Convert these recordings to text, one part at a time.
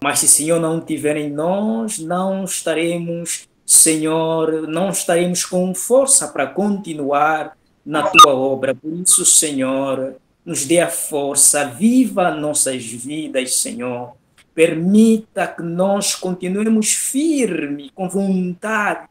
Mas se o Senhor não estiver em nós, não estaremos, Senhor, não estaremos com força para continuar na tua obra. Por isso, Senhor, nos dê a força, viva nossas vidas, Senhor. Permita que nós continuemos firmes, com vontade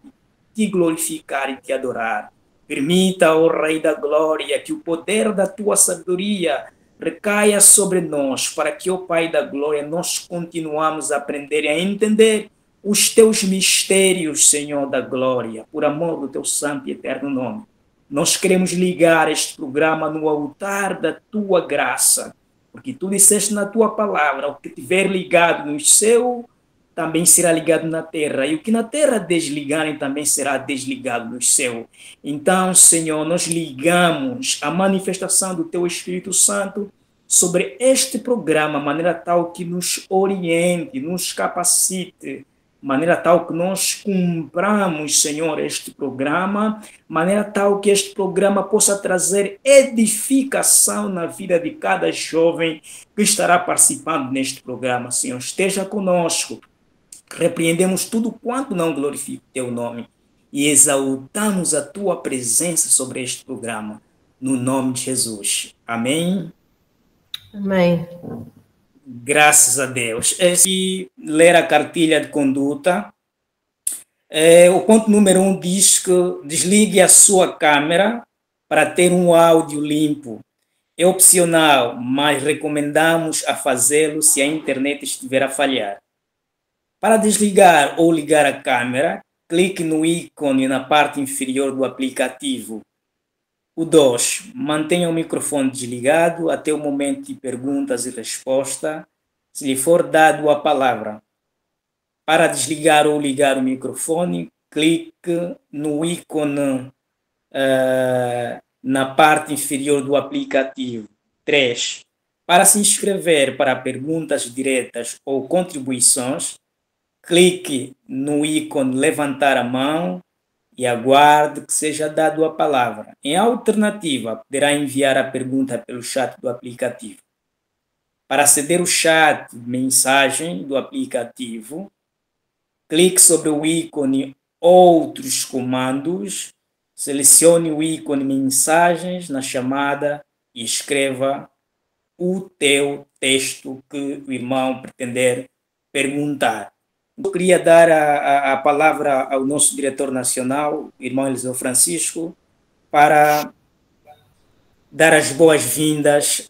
de glorificar e te adorar. Permita, ó Rei da Glória, que o poder da tua sabedoria recaia sobre nós, para que, ó Pai da Glória, nós continuamos a aprender e a entender os teus mistérios, Senhor da Glória, por amor do teu santo e eterno nome. Nós queremos ligar este programa no altar da tua graça, porque tu disseste na tua palavra, o que tiver ligado no céu também será ligado na terra, e o que na terra desligarem também será desligado no céu. Então, Senhor, nós ligamos a manifestação do Teu Espírito Santo sobre este programa, de maneira tal que nos oriente, nos capacite, de maneira tal que nós cumpramos, Senhor, este programa, de maneira tal que este programa possa trazer edificação na vida de cada jovem que estará participando neste programa. Senhor, esteja conosco. Repreendemos tudo quanto não glorifica o teu nome e exaltamos a tua presença sobre este programa, no nome de Jesus. Amém? Amém. Graças a Deus. Se ler a cartilha de conduta, o ponto número 1 diz que desligue a sua câmera para ter um áudio limpo. É opcional, mas recomendamos a fazê-lo se a internet estiver a falhar. Para desligar ou ligar a câmera, clique no ícone na parte inferior do aplicativo. O 2. Mantenha o microfone desligado até o momento de perguntas e respostas, se lhe for dado a palavra. Para desligar ou ligar o microfone, clique no ícone na parte inferior do aplicativo. 3. Para se inscrever para perguntas diretas ou contribuições, clique no ícone levantar a mão e aguarde que seja dado a palavra. Em alternativa, poderá enviar a pergunta pelo chat do aplicativo. Para aceder ao chat de mensagem do aplicativo, clique sobre o ícone Outros Comandos, selecione o ícone Mensagens na chamada e escreva o teu texto que o irmão pretender perguntar. Eu queria dar a palavra ao nosso diretor nacional, irmão Eliseu Francisco, para dar as boas-vindas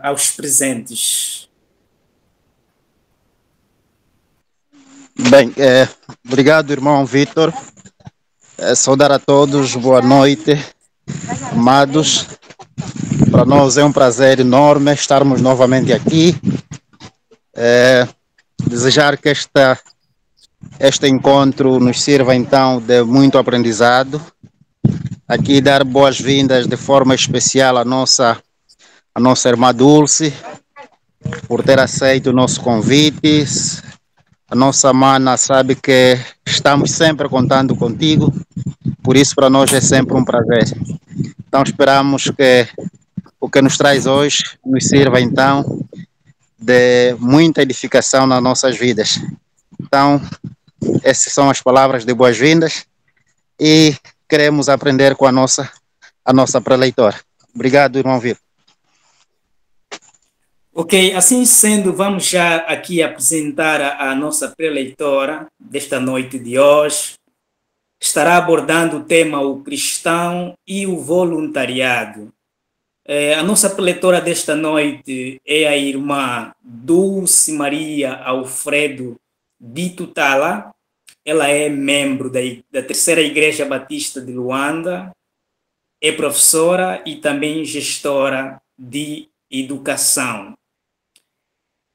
aos presentes. Bem, obrigado, irmão Vitor. Saudar a todos, boa noite, amados. Para nós é um prazer enorme estarmos novamente aqui. Desejar que este encontro nos sirva então de muito aprendizado. Aqui dar boas-vindas de forma especial à nossa irmã Dulce, por ter aceito o nosso convite. A nossa mana sabe que estamos sempre contando contigo, por isso para nós é sempre um prazer. Então esperamos que o que nos traz hoje nos sirva então de muita edificação nas nossas vidas. Então, essas são as palavras de boas-vindas e queremos aprender com a nossa preleitora. Obrigado, irmão Vitor. Ok, assim sendo, vamos já aqui apresentar a nossa preleitora desta noite de hoje. Estará abordando o tema o cristão e o voluntariado. A nossa preleitora desta noite é a irmã Dulce Maria Alfredo Dito Tala. Ela é membro da Terceira Igreja Batista de Luanda, é professora e também gestora de educação.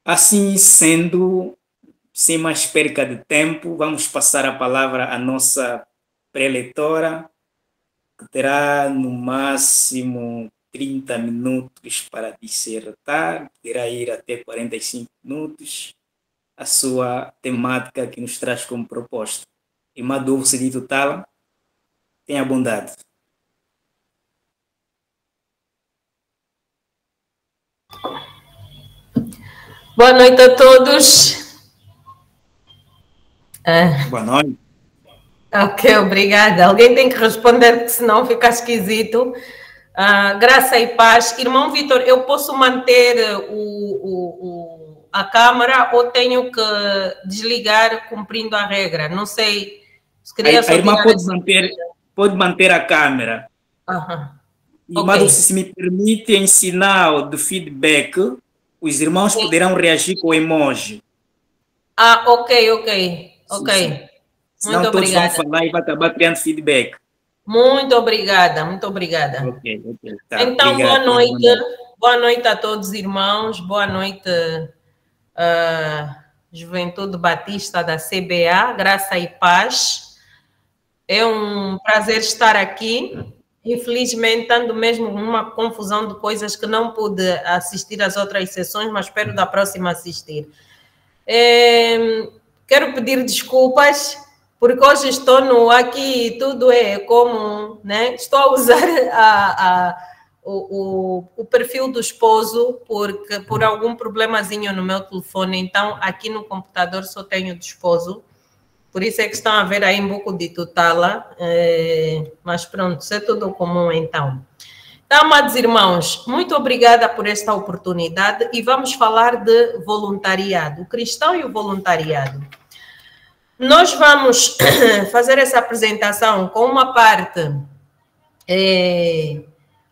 Assim sendo, sem mais perca de tempo, vamos passar a palavra à nossa preleitora, que terá no máximo 30 minutos para dissertar, poderá ir até 45 minutos, a sua temática que nos traz como proposta. Irmã Dulce Dito Tala, tenha bondade. Boa noite a todos. Boa noite. Ok, obrigada. Alguém tem que responder, porque senão fica esquisito. Graça e paz. Irmão Vitor, eu posso manter a câmara ou tenho que desligar cumprindo a regra? Não sei. A irmã pode manter a câmera. Okay. Mas se me permite, em sinal de feedback, os irmãos poderão reagir com o emoji. Ok. Sim. Senão muito todos obrigada. Vão falar e vai acabar criando feedback. Muito obrigada. Ok. Tá. Então, obrigado. Boa noite a todos, irmãos. Boa noite, Juventude Batista da CBA, Graça e Paz. É um prazer estar aqui. Infelizmente, ando mesmo numa confusão de coisas que não pude assistir às outras sessões, mas espero da próxima assistir. Quero pedir desculpas, porque hoje estou no aqui, tudo é comum, né? Estou a usar o perfil do esposo, porque por algum problemazinho no meu telefone, então aqui no computador só tenho do esposo. Por isso é que estão a ver aí um pouco de tutela, mas pronto, isso é tudo comum então. Então, amados irmãos, muito obrigada por esta oportunidade e vamos falar de voluntariado, o cristão e o voluntariado. Nós vamos fazer essa apresentação com uma parte,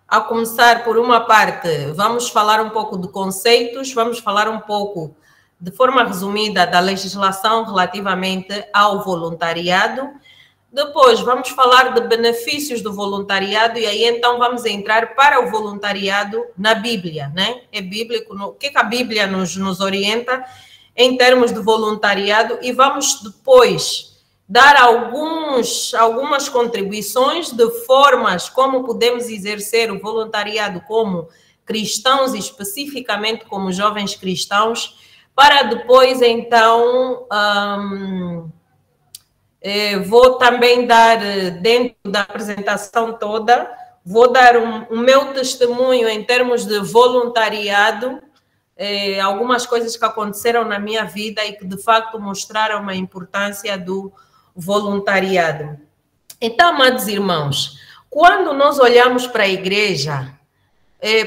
a começar por uma parte, vamos falar um pouco de conceitos, vamos falar um pouco de forma resumida da legislação relativamente ao voluntariado. Depois vamos falar de benefícios do voluntariado e aí então vamos entrar para o voluntariado na Bíblia, né? É bíblico, o que a Bíblia nos orienta em termos de voluntariado e vamos depois dar algumas contribuições de formas como podemos exercer o voluntariado como cristãos e especificamente como jovens cristãos, para depois, então, vou também dar, dentro da apresentação toda, vou dar o meu testemunho em termos de voluntariado, algumas coisas que aconteceram na minha vida e que, de facto, mostraram a importância do voluntariado. Então, amados irmãos, quando nós olhamos para a igreja,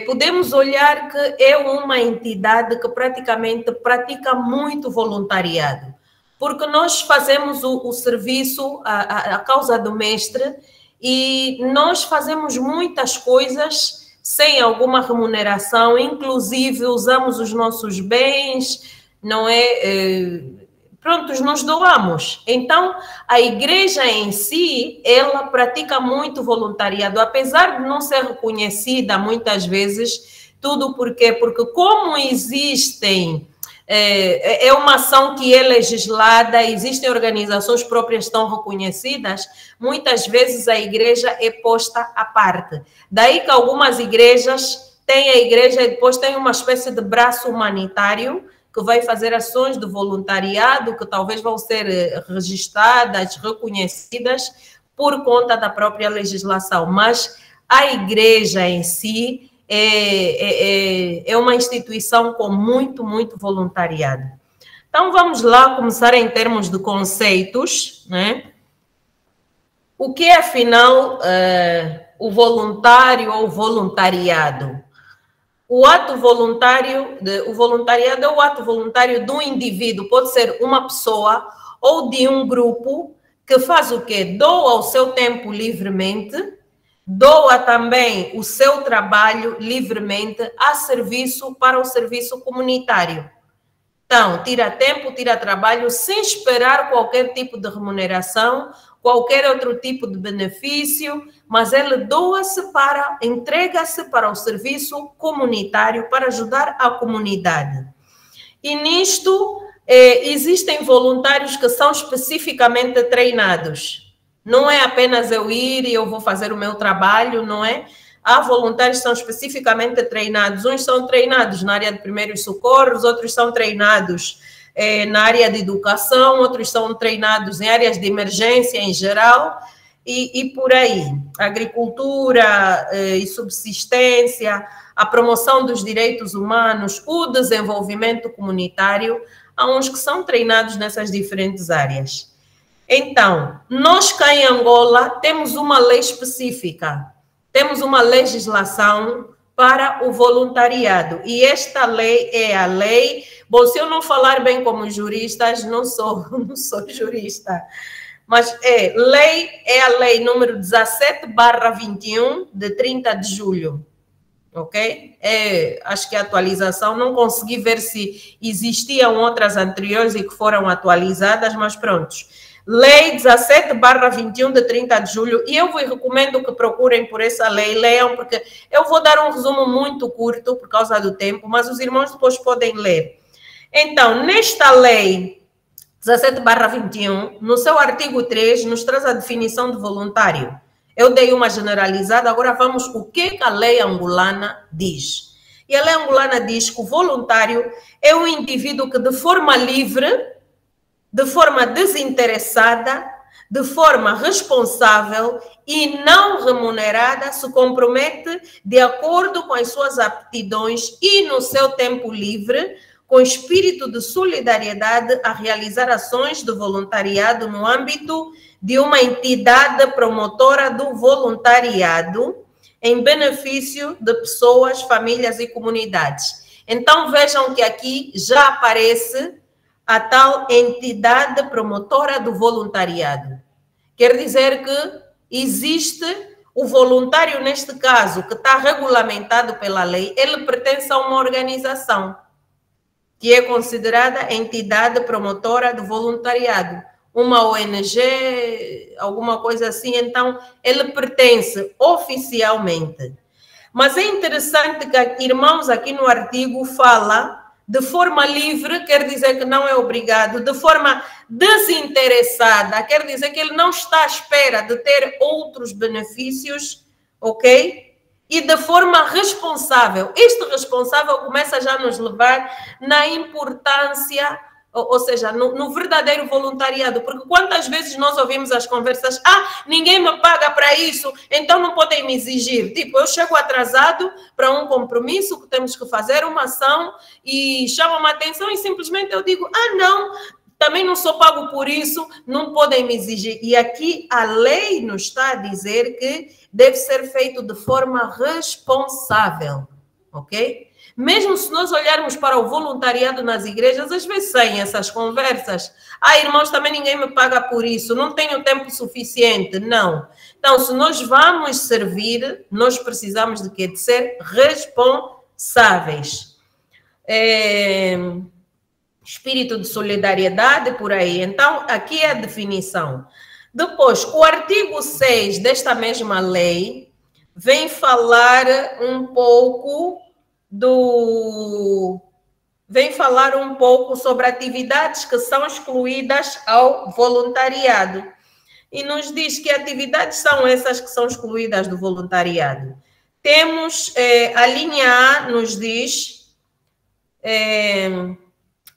podemos olhar que é uma entidade que praticamente pratica muito voluntariado, porque nós fazemos o serviço, a causa do mestre, e nós fazemos muitas coisas sem alguma remuneração, inclusive usamos os nossos bens, não é? Prontos, nos doamos. Então, a igreja em si, ela pratica muito voluntariado, apesar de não ser reconhecida muitas vezes, tudo por quê? Porque como existem, é uma ação que é legislada, existem organizações próprias que estão reconhecidas, muitas vezes a igreja é posta à parte. Daí que algumas igrejas têm a igreja e depois tem uma espécie de braço humanitário, que vai fazer ações de voluntariado que talvez vão ser registradas, reconhecidas por conta da própria legislação. Mas a igreja em si é uma instituição com muito voluntariado. Então, vamos lá começar em termos de conceitos, né? O que é, afinal, o voluntário ou voluntariado? O voluntariado é o ato voluntário de um indivíduo, pode ser uma pessoa ou de um grupo que faz o quê? Doa o seu tempo livremente, doa também o seu trabalho livremente a serviço para o serviço comunitário. Então, tira tempo, tira trabalho, sem esperar qualquer tipo de remuneração, qualquer outro tipo de benefício, mas ele entrega-se para o serviço comunitário, para ajudar a comunidade. E nisto, existem voluntários que são especificamente treinados. Não é apenas eu ir e eu vou fazer o meu trabalho, não é? Há voluntários que são especificamente treinados. Uns são treinados na área de primeiros socorros, outros são treinados na área de educação, outros são treinados em áreas de emergência em geral e por aí. Agricultura e subsistência, a promoção dos direitos humanos, o desenvolvimento comunitário, há uns que são treinados nessas diferentes áreas. Então, nós cá em Angola temos uma lei específica, temos uma legislação para o voluntariado. E esta lei é a lei... Bom, se eu não falar bem como juristas, não sou jurista, mas é a lei número 17/21, de 30 de julho. Ok? Acho que a atualização, não consegui ver se existiam outras anteriores e que foram atualizadas, mas prontos. Lei 17/21 de 30 de julho, e eu vos recomendo que procurem por essa lei, leiam, porque eu vou dar um resumo muito curto por causa do tempo, mas os irmãos depois podem ler. Então, nesta lei 17/21, no seu artigo 3, nos traz a definição de voluntário. Eu dei uma generalizada, agora vamos o que a lei angolana diz. E a lei angolana diz que o voluntário é um indivíduo que de forma livre, de forma desinteressada, de forma responsável e não remunerada, se compromete de acordo com as suas aptidões e no seu tempo livre, com espírito de solidariedade, a realizar ações de voluntariado no âmbito de uma entidade promotora do voluntariado em benefício de pessoas, famílias e comunidades. Então, vejam que aqui já aparece a tal entidade promotora do voluntariado. Quer dizer que existe o voluntário, neste caso, que está regulamentado pela lei, ele pertence a uma organização que é considerada entidade promotora do voluntariado, uma ONG, alguma coisa assim, então ele pertence oficialmente. Mas é interessante que, irmãos, aqui no artigo fala de forma livre, quer dizer que não é obrigado, de forma desinteressada, quer dizer que ele não está à espera de ter outros benefícios, ok? E de forma responsável. Este responsável começa já a nos levar na importância, ou seja, no verdadeiro voluntariado, porque quantas vezes nós ouvimos as conversas, ninguém me paga para isso, então não podem me exigir. Tipo, eu chego atrasado para um compromisso que temos que fazer, uma ação, e chamam a atenção e simplesmente eu digo, não, também não sou pago por isso, não podem me exigir. E aqui a lei nos está a dizer que deve ser feito de forma responsável, ok? Mesmo se nós olharmos para o voluntariado nas igrejas, às vezes saem essas conversas. Irmãos, também ninguém me paga por isso, não tenho tempo suficiente. Não. Então, se nós vamos servir, nós precisamos de quê? De ser responsáveis. Espírito de solidariedade, por aí. Então, aqui é a definição. Depois, o artigo 6 desta mesma lei vem falar um pouco sobre atividades que são excluídas ao voluntariado. E nos diz que atividades são essas que são excluídas do voluntariado. Temos, a linha A nos diz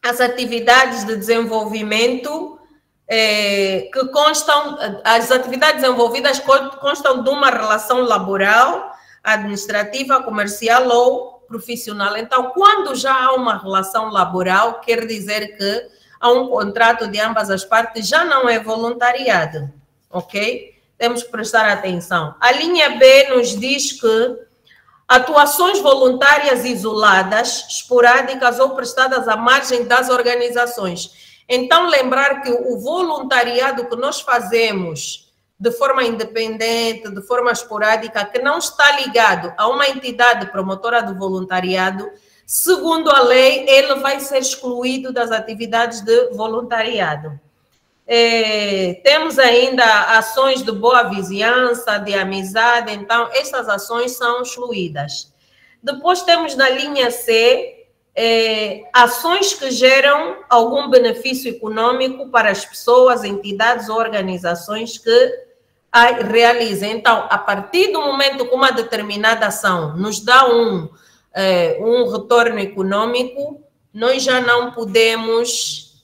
as atividades de desenvolvimento que constam, as atividades desenvolvidas constam de uma relação laboral, administrativa, comercial ou profissional. Então, quando já há uma relação laboral, quer dizer que há um contrato de ambas as partes, já não é voluntariado, ok? Temos que prestar atenção. A linha B nos diz que atuações voluntárias isoladas, esporádicas ou prestadas à margem das organizações. Então, lembrar que o voluntariado que nós fazemos de forma independente, de forma esporádica, que não está ligado a uma entidade promotora do voluntariado, segundo a lei, ele vai ser excluído das atividades de voluntariado. Temos ainda ações de boa vizinhança, de amizade, então estas ações são excluídas. Depois temos na linha C, ações que geram algum benefício econômico para as pessoas, entidades ou organizações que a realizem. Então, a partir do momento que uma determinada ação nos dá um retorno econômico, nós já não podemos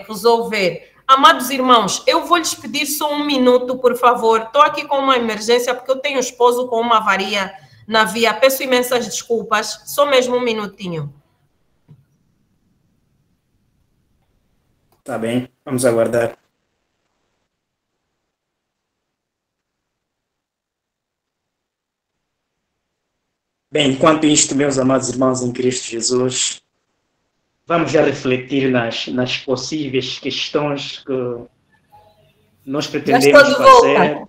resolver. Amados irmãos, eu vou lhes pedir só um minuto, por favor. Estou aqui com uma emergência porque eu tenho um esposo com uma avaria na via. Peço imensas desculpas. Só mesmo um minutinho. Tá bem, vamos aguardar. Bem, enquanto isto, meus amados irmãos em Cristo Jesus, vamos já refletir nas possíveis questões que nós pretendemos fazer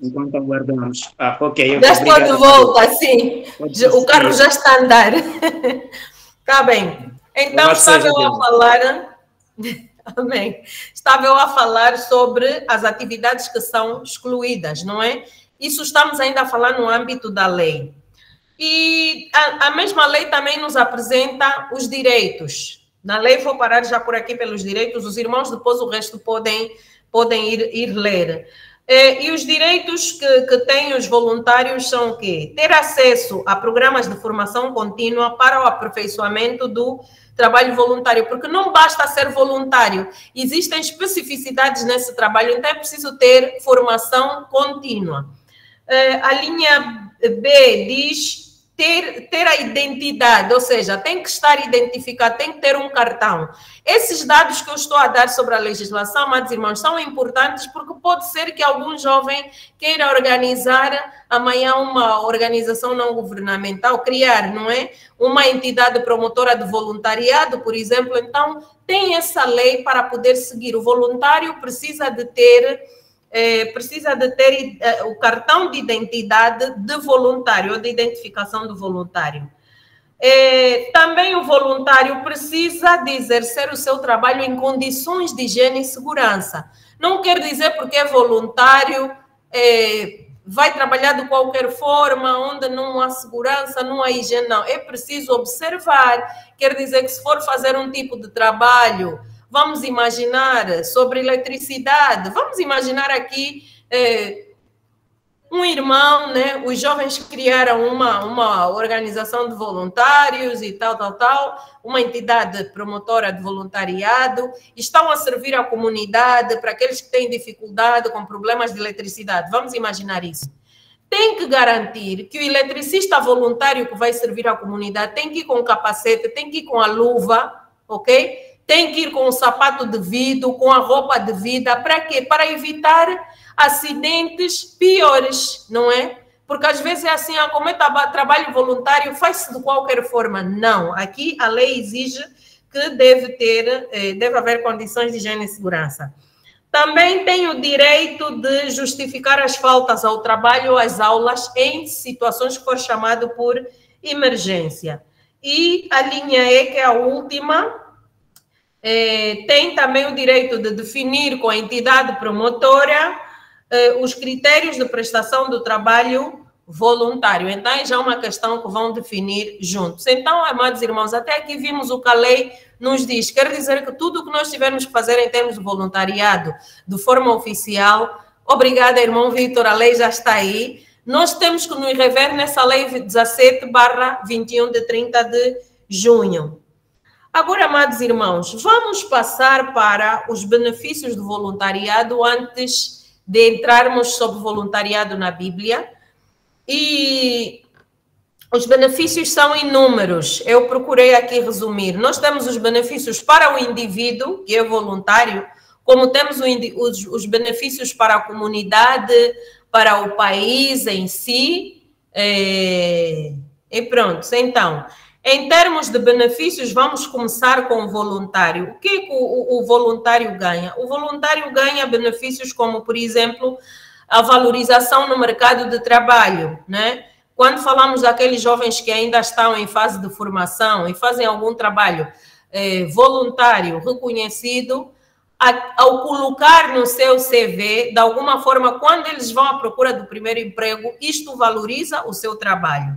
enquanto aguardamos. Ok. Já estou de volta, sim. O carro já está a andar. Está bem. Então, estava eu a falar... Amém. Estava eu a falar sobre as atividades que são excluídas, não é? Isso estamos ainda a falar no âmbito da lei. E a mesma lei também nos apresenta os direitos. Na lei, vou parar já por aqui pelos direitos, os irmãos depois o resto podem ir ler. E os direitos que têm os voluntários são o quê? Ter acesso a programas de formação contínua para o aperfeiçoamento do trabalho voluntário, porque não basta ser voluntário, existem especificidades nesse trabalho, então é preciso ter formação contínua. A linha B diz ter a identidade, ou seja, tem que estar identificado, tem que ter um cartão. Esses dados que eu estou a dar sobre a legislação, amados irmãos, são importantes porque pode ser que algum jovem queira organizar amanhã uma organização não governamental, criar, não é? Uma entidade promotora de voluntariado, por exemplo. Então, tem essa lei para poder seguir. O voluntário precisa de ter o cartão de identidade de voluntário, ou de identificação do voluntário. Também o voluntário precisa de exercer o seu trabalho em condições de higiene e segurança. Não quer dizer porque é voluntário, vai trabalhar de qualquer forma, onde não há segurança, não há higiene, não. É preciso observar, quer dizer que se for fazer um tipo de trabalho, vamos imaginar sobre eletricidade, vamos imaginar aqui um irmão, né? Os jovens criaram uma organização de voluntários e tal, uma entidade promotora de voluntariado, estão a servir à comunidade para aqueles que têm dificuldade com problemas de eletricidade. Vamos imaginar isso. Tem que garantir que o eletricista voluntário que vai servir à comunidade tem que ir com o capacete, tem que ir com a luva, ok? Tem que ir com o sapato devido, com a roupa devida. Para quê? Para evitar acidentes piores, não é? Porque às vezes é assim, como é trabalho voluntário, faz-se de qualquer forma. Não. Aqui a lei exige que deve haver condições de higiene e segurança. Também tem o direito de justificar as faltas ao trabalho ou às aulas em situações que for chamado por emergência. E a linha E, que é a última, tem também o direito de definir com a entidade promotora os critérios de prestação do trabalho voluntário. Então, é já uma questão que vão definir juntos. Então, amados irmãos, até aqui vimos o que a lei nos diz. Quer dizer que tudo o que nós tivermos que fazer em termos de voluntariado, de forma oficial, obrigada, irmão Vitor, a lei já está aí. Nós temos que nos rever nessa lei 17/21 de 30 de junho. Agora, amados irmãos, vamos passar para os benefícios do voluntariado antes de entrarmos sobre voluntariado na Bíblia. E os benefícios são inúmeros. Eu procurei aqui resumir. Nós temos os benefícios para o indivíduo, que é voluntário, como temos os benefícios para a comunidade, para o país em si. E pronto. Então, em termos de benefícios, vamos começar com o voluntário. O que o voluntário ganha? O voluntário ganha benefícios como, por exemplo, a valorização no mercado de trabalho, né? Quando falamos daqueles jovens que ainda estão em fase de formação e fazem algum trabalho voluntário reconhecido, ao colocar no seu CV, de alguma forma, quando eles vão à procura do primeiro emprego, isto valoriza o seu trabalho.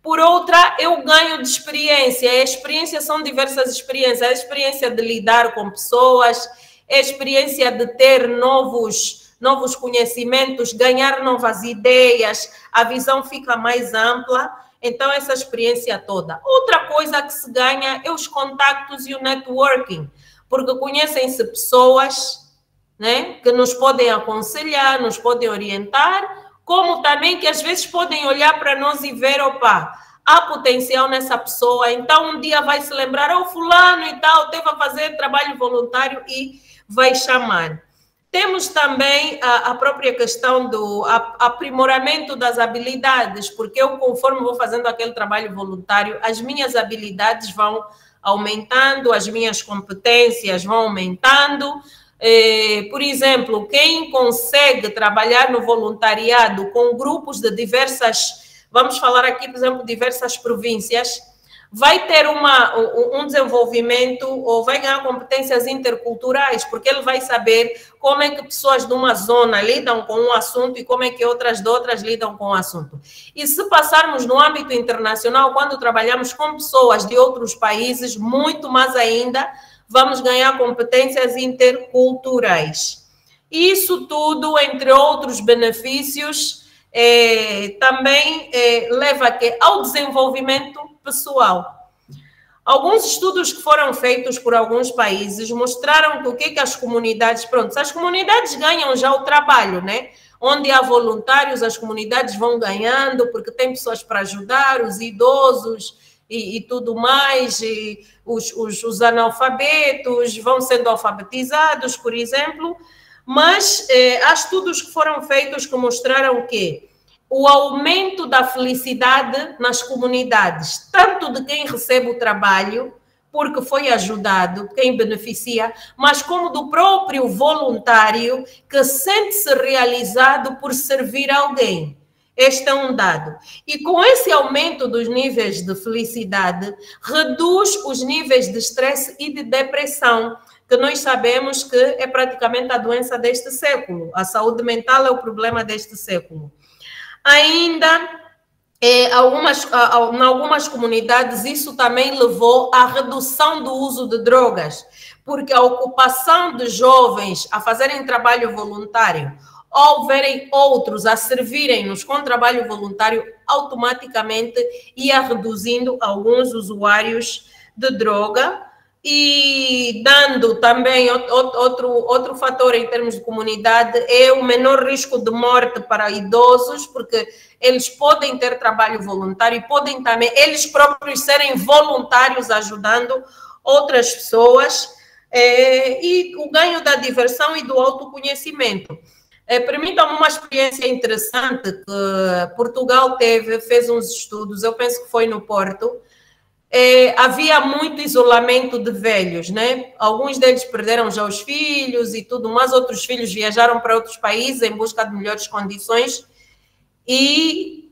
Por outra, eu ganho de experiência. A experiência são diversas experiências. A experiência de lidar com pessoas, a experiência de ter novos conhecimentos, ganhar novas ideias, a visão fica mais ampla. Então, essa experiência toda. Outra coisa que se ganha é os contactos e o networking, porque conhecem-se pessoas, né, que nos podem aconselhar, nos podem orientar, como também que às vezes podem olhar para nós e ver, opa, há potencial nessa pessoa, então um dia vai se lembrar, fulano e tal, teve a fazer trabalho voluntário e vai chamar. Temos também a própria questão do aprimoramento das habilidades, porque eu, conforme vou fazendo aquele trabalho voluntário, as minhas habilidades vão aumentando, as minhas competências vão aumentando. Por exemplo, quem consegue trabalhar no voluntariado com grupos de diversas, vamos falar aqui, por exemplo, diversas províncias, vai ter um desenvolvimento ou vai ganhar competências interculturais, porque ele vai saber como é que pessoas de uma zona lidam com um assunto e como é que outras de outras lidam com o assunto. E se passarmos no âmbito internacional, quando trabalhamos com pessoas de outros países, muito mais ainda, vamos ganhar competências interculturais. Isso tudo, entre outros benefícios, também leva ao desenvolvimento pessoal. Alguns estudos que foram feitos por alguns países mostraram que o que as comunidades, pronto, as comunidades ganham já o trabalho, né? Onde há voluntários, as comunidades vão ganhando, porque tem pessoas para ajudar, os idosos e tudo mais, e os analfabetos vão sendo alfabetizados, por exemplo, mas há estudos que foram feitos que mostraram que o aumento da felicidade nas comunidades, tanto de quem recebe o trabalho, porque foi ajudado, quem beneficia, mas como do próprio voluntário que sente-se realizado por servir alguém. Este é um dado. E com esse aumento dos níveis de felicidade, reduz os níveis de estresse e de depressão, que nós sabemos que é praticamente a doença deste século. A saúde mental é o problema deste século. Ainda, em algumas comunidades, isso também levou à redução do uso de drogas, porque a ocupação de jovens a fazerem trabalho voluntário, ou verem outros a servirem-nos com trabalho voluntário, automaticamente ia reduzindo alguns usuários de droga, e dando também outro fator em termos de comunidade é o menor risco de morte para idosos, porque eles podem ter trabalho voluntário e podem também eles próprios serem voluntários ajudando outras pessoas, e o ganho da diversão e do autoconhecimento. Permitam-me uma experiência interessante que Portugal fez uns estudos, eu penso que foi no Porto. Havia muito isolamento de velhos, né? Alguns deles perderam já os filhos e tudo mais, outros filhos viajaram para outros países em busca de melhores condições. E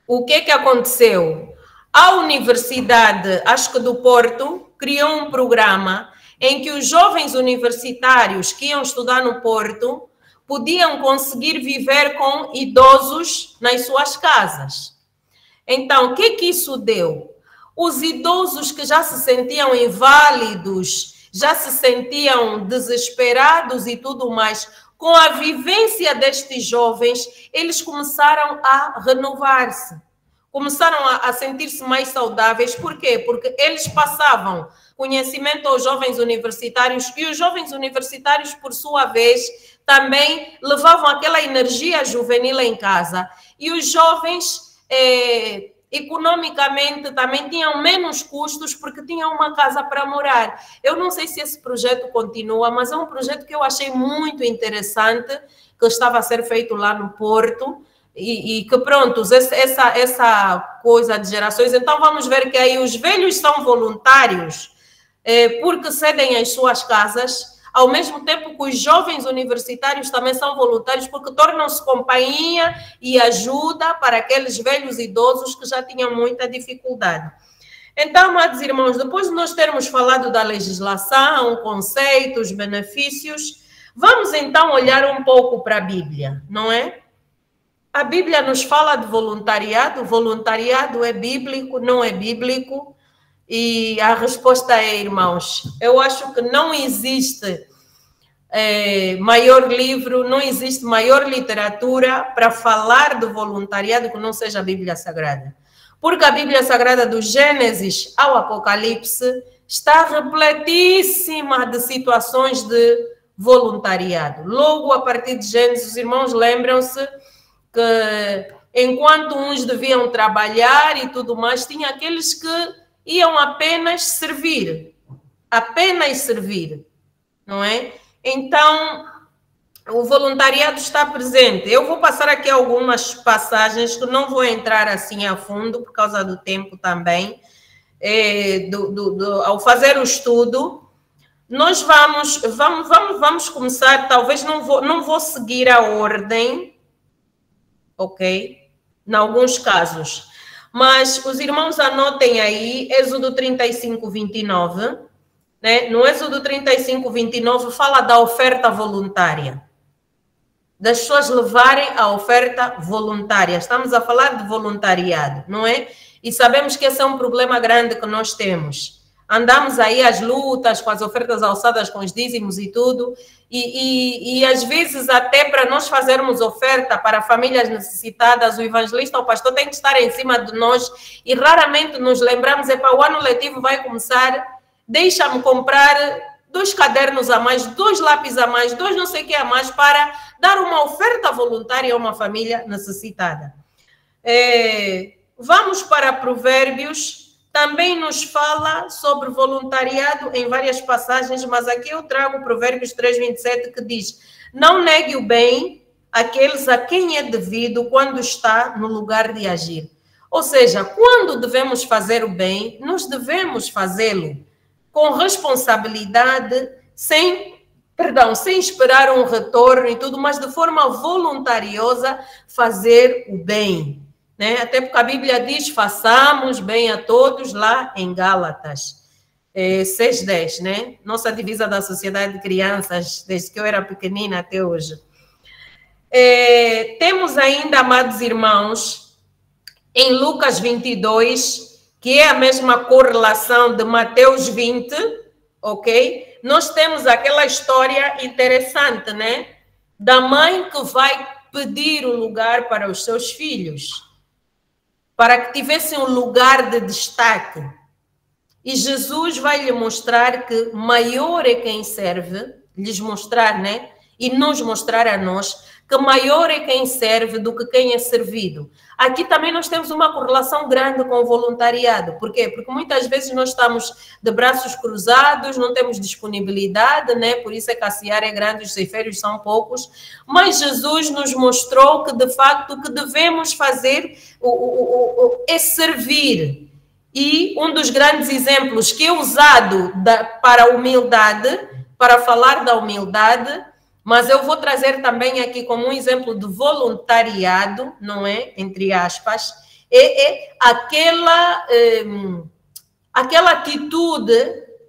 o que aconteceu? A Universidade, acho que do Porto, criou um programa em que os jovens universitários que iam estudar no Porto podiam conseguir viver com idosos nas suas casas. Então, o que isso deu? Os idosos que já se sentiam inválidos, já se sentiam desesperados e tudo mais, com a vivência destes jovens, eles começaram a renovar-se, começaram a sentir-se mais saudáveis. Por quê? Porque eles passavam conhecimento aos jovens universitários e os jovens universitários, por sua vez, também levavam aquela energia juvenil em casa. E os jovens, economicamente, também tinham menos custos porque tinham uma casa para morar. Eu não sei se esse projeto continua, mas é um projeto que eu achei muito interessante, que estava a ser feito lá no Porto, e que, pronto, essa coisa de gerações. Então, vamos ver que aí os velhos são voluntários, porque cedem as suas casas, ao mesmo tempo que os jovens universitários também são voluntários, porque tornam-se companhia e ajuda para aqueles velhos idosos que já tinham muita dificuldade. Então, amados irmãos, depois de nós termos falado da legislação, conceitos, benefícios, vamos então olhar um pouco para a Bíblia, não é? A Bíblia nos fala de voluntariado. Voluntariado é bíblico, não é bíblico? E a resposta é, irmãos, eu acho que não existe maior livro, não existe maior literatura para falar de voluntariado que não seja a Bíblia Sagrada. Porque a Bíblia Sagrada, do Gênesis ao Apocalipse, está repletíssima de situações de voluntariado. Logo a partir de Gênesis, os irmãos lembram-se que enquanto uns deviam trabalhar e tudo mais, tinha aqueles que iam apenas servir. apenas servir, não é? Então, o voluntariado está presente. Eu vou passar aqui algumas passagens que não vou entrar assim a fundo por causa do tempo também. Ao fazer o estudo, nós vamos começar, talvez não vou seguir a ordem, ok? Em alguns casos. Mas os irmãos anotem aí, Êxodo 35, 29. Né? No Êxodo 35, 29, fala da oferta voluntária. Das pessoas levarem a oferta voluntária. Estamos a falar de voluntariado, não é? E sabemos que esse é um problema grande que nós temos. Andamos aí às lutas, com as ofertas alçadas, com os dízimos e tudo, e às vezes até para nós fazermos oferta para famílias necessitadas, o evangelista, o pastor tem que estar em cima de nós e raramente nos lembramos, o ano letivo vai começar, deixa-me comprar 2 cadernos a mais, 2 lápis a mais, 2 não sei o que a mais, para dar uma oferta voluntária a uma família necessitada. Vamos para Provérbios, também nos fala sobre voluntariado em várias passagens, mas aqui eu trago Provérbios 3:27, que diz: não negue o bem àqueles a quem é devido quando está no lugar de agir. Ou seja, quando devemos fazer o bem, nós devemos fazê-lo com responsabilidade, sem esperar um retorno e tudo, mas de forma voluntariosa fazer o bem. Né? Até porque a Bíblia diz, façamos bem a todos, lá em Gálatas 6:10, né? Nossa divisa da Sociedade de Crianças, desde que eu era pequenina até hoje. Temos ainda, amados irmãos, em Lucas 22, que é a mesma correlação de Mateus 20, ok? Nós temos aquela história interessante, né? Da mãe que vai pedir um lugar para os seus filhos, para que tivessem um lugar de destaque. E Jesus vai lhe mostrar que maior é quem serve, lhes mostrar, né? E nos mostrar a nós que maior é quem serve do que quem é servido. Aqui também nós temos uma correlação grande com o voluntariado. Por quê? Porque muitas vezes nós estamos de braços cruzados, não temos disponibilidade, né? Por isso é que a seara é grande, os ceifeiros são poucos. Mas Jesus nos mostrou que, de facto, o que devemos fazer é servir. E um dos grandes exemplos que é usado para a humildade, para falar da humildade, mas eu vou trazer também aqui como um exemplo de voluntariado, não é? Entre aspas, aquela atitude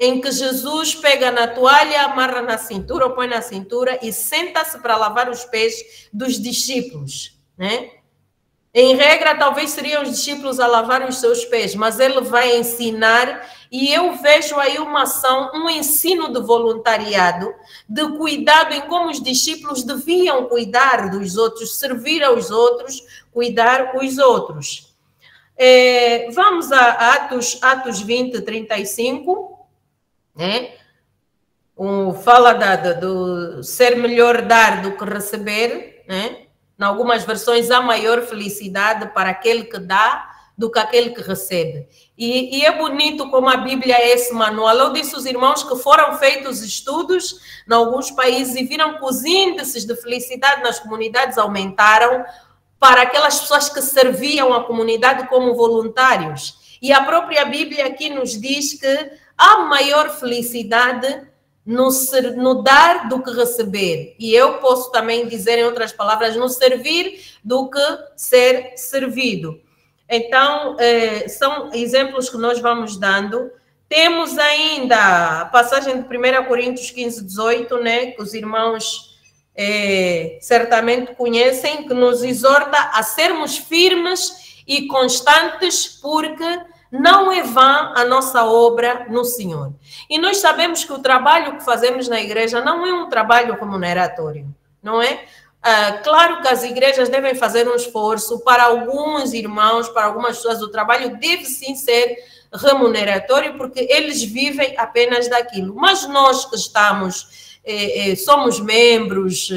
em que Jesus pega na toalha, amarra na cintura, ou põe na cintura e senta-se para lavar os pés dos discípulos, né? Em regra, talvez seriam os discípulos a lavar os seus pés, mas ele vai ensinar, e eu vejo aí uma ação, um ensino de voluntariado, de cuidado em como os discípulos deviam cuidar dos outros, servir aos outros, cuidar os outros. Vamos a Atos 20, 35, né? Fala do ser melhor dar do que receber, né? Em algumas versões, há maior felicidade para aquele que dá do que aquele que recebe. E é bonito como a Bíblia é esse manual. Eu disse aos irmãos que foram feitos estudos em alguns países e viram que os índices de felicidade nas comunidades aumentaram para aquelas pessoas que serviam a comunidade como voluntários. E a própria Bíblia aqui nos diz que há maior felicidade no dar do que receber. E eu posso também dizer, em outras palavras, no servir do que ser servido. Então, são exemplos que nós vamos dando. Temos ainda a passagem de 1 Coríntios 15, 18, né, que os irmãos certamente conhecem, que nos exorta a sermos firmes e constantes, porque não é vã a nossa obra no Senhor. E nós sabemos que o trabalho que fazemos na igreja não é um trabalho remuneratório, não é? Claro que as igrejas devem fazer um esforço para alguns irmãos, para algumas pessoas, o trabalho deve sim ser remuneratório, porque eles vivem apenas daquilo. Mas nós que estamos, somos membros,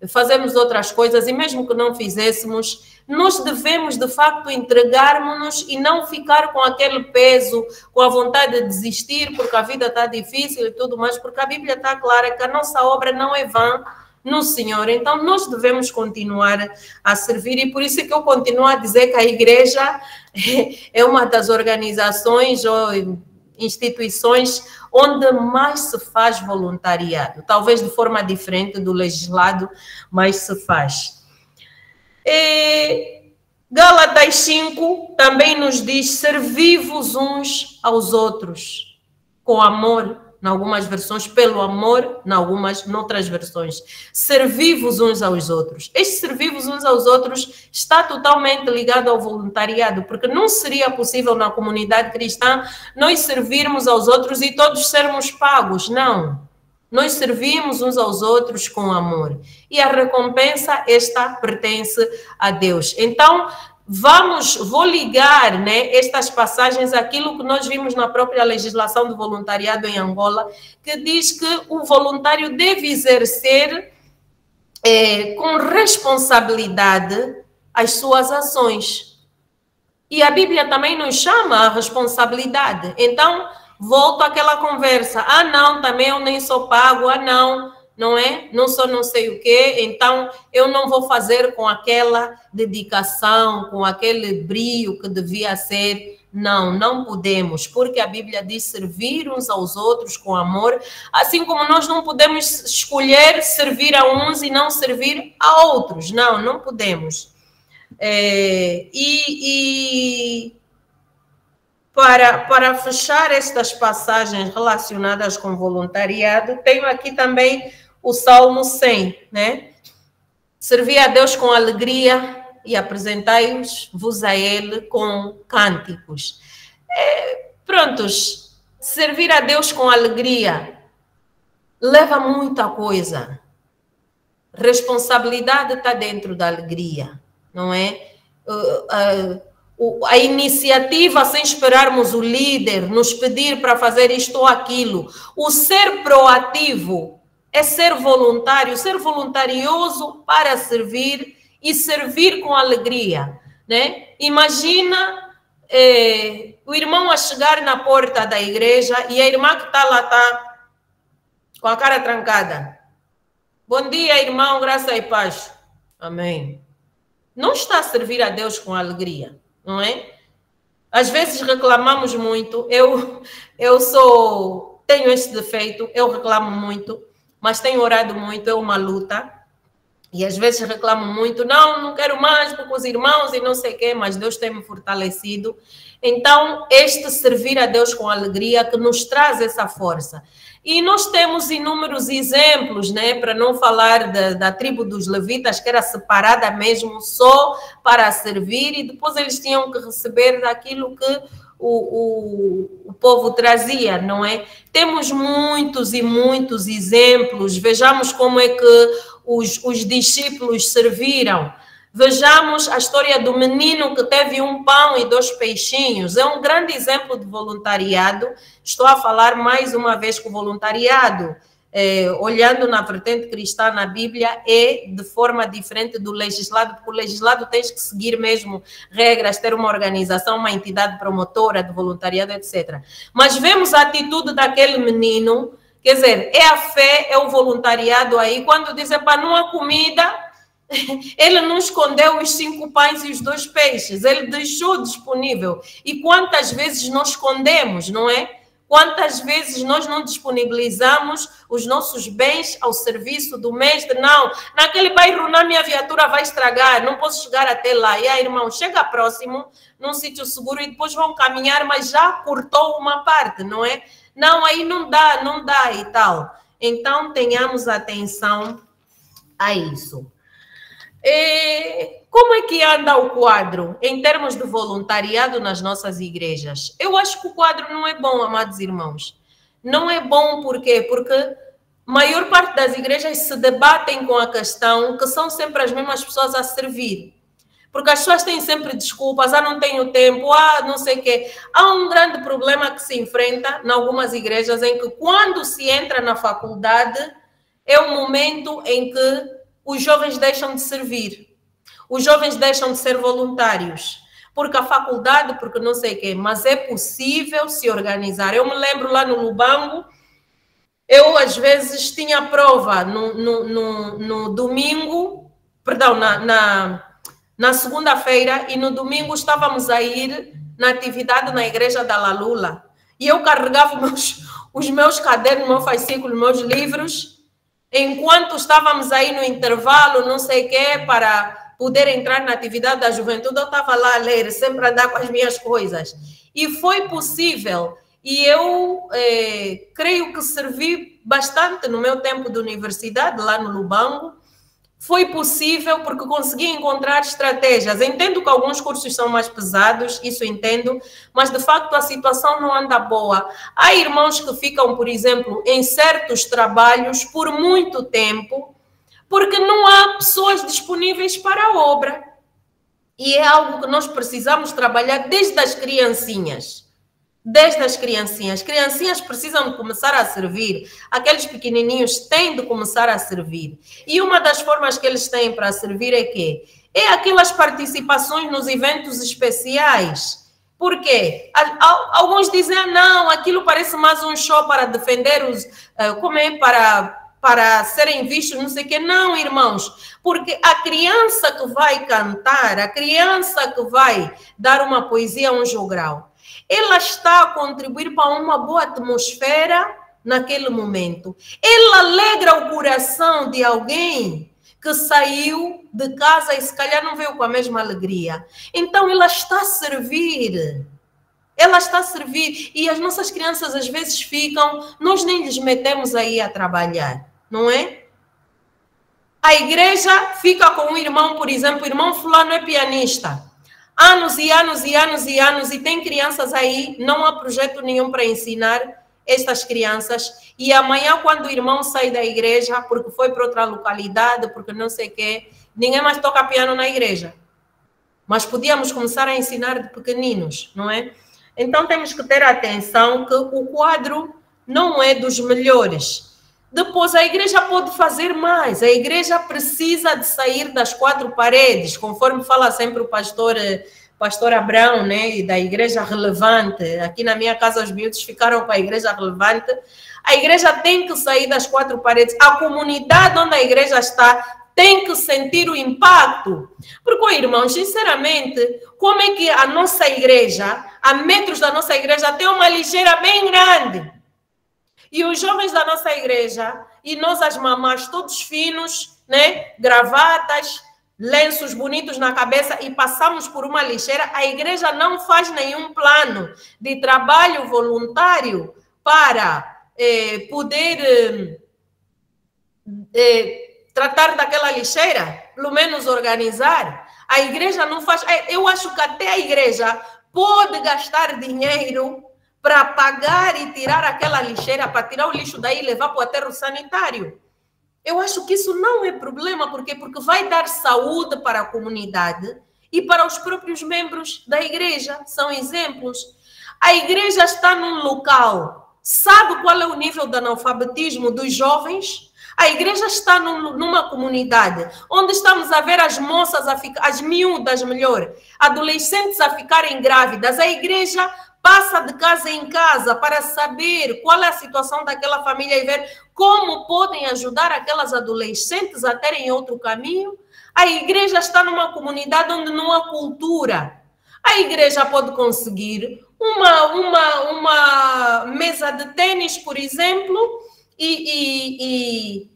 fazemos outras coisas, e mesmo que não fizéssemos, nós devemos, de facto, entregarmos-nos e não ficar com aquele peso, com a vontade de desistir, porque a vida está difícil e tudo mais, porque a Bíblia está clara que a nossa obra não é vã no Senhor. Então, nós devemos continuar a servir, e por isso é que eu continuo a dizer que a igreja é uma das organizações ou instituições onde mais se faz voluntariado, talvez de forma diferente do legislado, mas se faz. Gálatas 5 também nos diz: servi-vos uns aos outros com amor, em algumas versões, pelo amor, noutras versões. Servi-vos uns aos outros. Este servir-vos uns aos outros está totalmente ligado ao voluntariado, porque não seria possível na comunidade cristã nós servirmos aos outros e todos sermos pagos, não. Nós servimos uns aos outros com amor. E a recompensa, esta pertence a Deus. Então, vou ligar, né, estas passagens àquilo que nós vimos na própria legislação do voluntariado em Angola, que diz que o voluntário deve exercer com responsabilidade as suas ações. E a Bíblia também nos chama a responsabilidade. Então, volto àquela conversa. Ah, não, também eu nem sou pago. Ah, não é? Não sou não sei o quê, então eu não vou fazer com aquela dedicação, com aquele brio que devia ser. Não podemos, porque a Bíblia diz servir uns aos outros com amor, assim como nós não podemos escolher servir a uns e não servir a outros. Não podemos. Para fechar estas passagens relacionadas com voluntariado, tenho aqui também o Salmo 100, né? Servi a Deus com alegria e apresentai-vos a Ele com cânticos. Prontos, servir a Deus com alegria leva muita coisa. Responsabilidade está dentro da alegria, não é? A iniciativa, sem esperarmos o líder nos pedir para fazer isto ou aquilo. O ser proativo é ser voluntário, ser voluntarioso para servir e servir com alegria, né? Imagina o irmão a chegar na porta da igreja e a irmã que está lá está com a cara trancada. Bom dia, irmão, graça e paz. Amém. Não está a servir a Deus com alegria, não é? Às vezes reclamamos muito. Eu tenho esse defeito, eu reclamo muito, mas tenho orado muito, é uma luta. E às vezes reclamo muito, não quero mais porque os irmãos e não sei o quê, mas Deus tem me fortalecido. Então, este servir a Deus com alegria que nos traz essa força. E nós temos inúmeros exemplos, né? Para não falar da tribo dos levitas, que era separada mesmo só para servir, e depois eles tinham que receber daquilo que o povo trazia, não é? Temos muitos e muitos exemplos. Vejamos como é que os discípulos serviram. Vejamos a história do menino que teve 1 pão e 2 peixinhos. É um grande exemplo de voluntariado. Estou a falar mais uma vez que o voluntariado, olhando na vertente cristã na Bíblia, é de forma diferente do legislado, porque o legislado tens que seguir mesmo regras, ter uma organização, uma entidade promotora de voluntariado, etc. Mas vemos a atitude daquele menino, quer dizer, é a fé, é o voluntariado aí. Quando dizem para não há comida, ele não escondeu os 5 pães e os 2 peixes, ele deixou disponível. E quantas vezes nós escondemos, não é? Quantas vezes nós não disponibilizamos os nossos bens ao serviço do mestre? Não, naquele bairro na minha viatura vai estragar, não posso chegar até lá. E aí, irmão, chega próximo, num sítio seguro, e depois vão caminhar, mas já cortou uma parte, não é? Não, aí não dá e tal. Então, tenhamos atenção a isso. Como é que anda o quadro em termos de voluntariado nas nossas igrejas? Eu acho que o quadro não é bom, amados irmãos. Não é bom por quê? Porque a maior parte das igrejas se debatem com a questão que são sempre as mesmas pessoas a servir. Porque as pessoas têm sempre desculpas, não tenho tempo, não sei o quê. Há um grande problema que se enfrenta em algumas igrejas em que quando se entra na faculdade é o momento em que os jovens deixam de servir. Os jovens deixam de ser voluntários, porque a faculdade, porque não sei o quê, mas é possível se organizar. Eu me lembro lá no Lubango, eu às vezes tinha prova no domingo, perdão, na segunda-feira, e no domingo estávamos a ir na atividade na igreja da Lalula. E eu carregava os meus cadernos, o meu fascículo, os meus livros, enquanto estávamos aí no intervalo, não sei o quê, para poder entrar na atividade da juventude, eu estava lá a ler, sempre a andar com as minhas coisas. E foi possível. E eu creio que servi bastante no meu tempo de universidade, lá no Lubango. Foi possível porque consegui encontrar estratégias. Entendo que alguns cursos são mais pesados, isso entendo, mas de facto a situação não anda boa. Há irmãos que ficam, por exemplo, em certos trabalhos por muito tempo, porque não há pessoas disponíveis para a obra. E é algo que nós precisamos trabalhar desde as criancinhas. Desde as criancinhas. As criancinhas precisam de começar a servir. Aqueles pequenininhos têm de começar a servir. E uma das formas que eles têm para servir é quê? É aquelas participações nos eventos especiais. Por quê? Alguns dizem, não, aquilo parece mais um show para defender os... para serem vistos, não sei o quê. Não, irmãos, porque a criança que vai cantar, a criança que vai dar uma poesia a um jogral, ela está a contribuir para uma boa atmosfera naquele momento. Ela alegra o coração de alguém que saiu de casa e se calhar não veio com a mesma alegria. Então, ela está a servir. Ela está a servir. E as nossas crianças às vezes ficam, nós nem lhes metemos aí a trabalhar, não é? A igreja fica com um irmão, por exemplo, o irmão fulano é pianista. Anos e anos e anos e anos, e tem crianças aí, não há projeto nenhum para ensinar estas crianças. E amanhã, quando o irmão sai da igreja, porque foi para outra localidade, porque não sei o quê, ninguém mais toca piano na igreja. Mas podíamos começar a ensinar de pequeninos, não é? Então temos que ter atenção que o quadro não é dos melhores. Depois, a igreja pode fazer mais. A igreja precisa de sair das quatro paredes, conforme fala sempre o pastor Abrão, né, e da igreja relevante. Aqui na minha casa, os miúdos ficaram com a igreja relevante. A igreja tem que sair das quatro paredes. A comunidade onde a igreja está tem que sentir o impacto. Porque, irmãos, sinceramente, como é que a nossa igreja, a metros da nossa igreja, tem uma lixeira bem grande? E os jovens da nossa igreja, e nós as mamás, todos finos, né? Gravatas, lenços bonitos na cabeça, e passamos por uma lixeira. A igreja não faz nenhum plano de trabalho voluntário para poder tratar daquela lixeira, pelo menos organizar. A igreja não faz. Eu acho que até a igreja pode gastar dinheiro para pagar e tirar aquela lixeira, para tirar o lixo daí e levar para o aterro sanitário. Eu acho que isso não é problema, porque vai dar saúde para a comunidade e para os próprios membros da igreja. São exemplos. A igreja está num local, sabe qual é o nível de analfabetismo dos jovens? A igreja está numa comunidade onde estamos a ver as moças, as miúdas, melhor, adolescentes a ficarem grávidas. A igreja passa de casa em casa para saber qual é a situação daquela família e ver como podem ajudar aquelas adolescentes a terem outro caminho. A igreja está numa comunidade onde não há cultura. A igreja pode conseguir uma mesa de tênis, por exemplo, e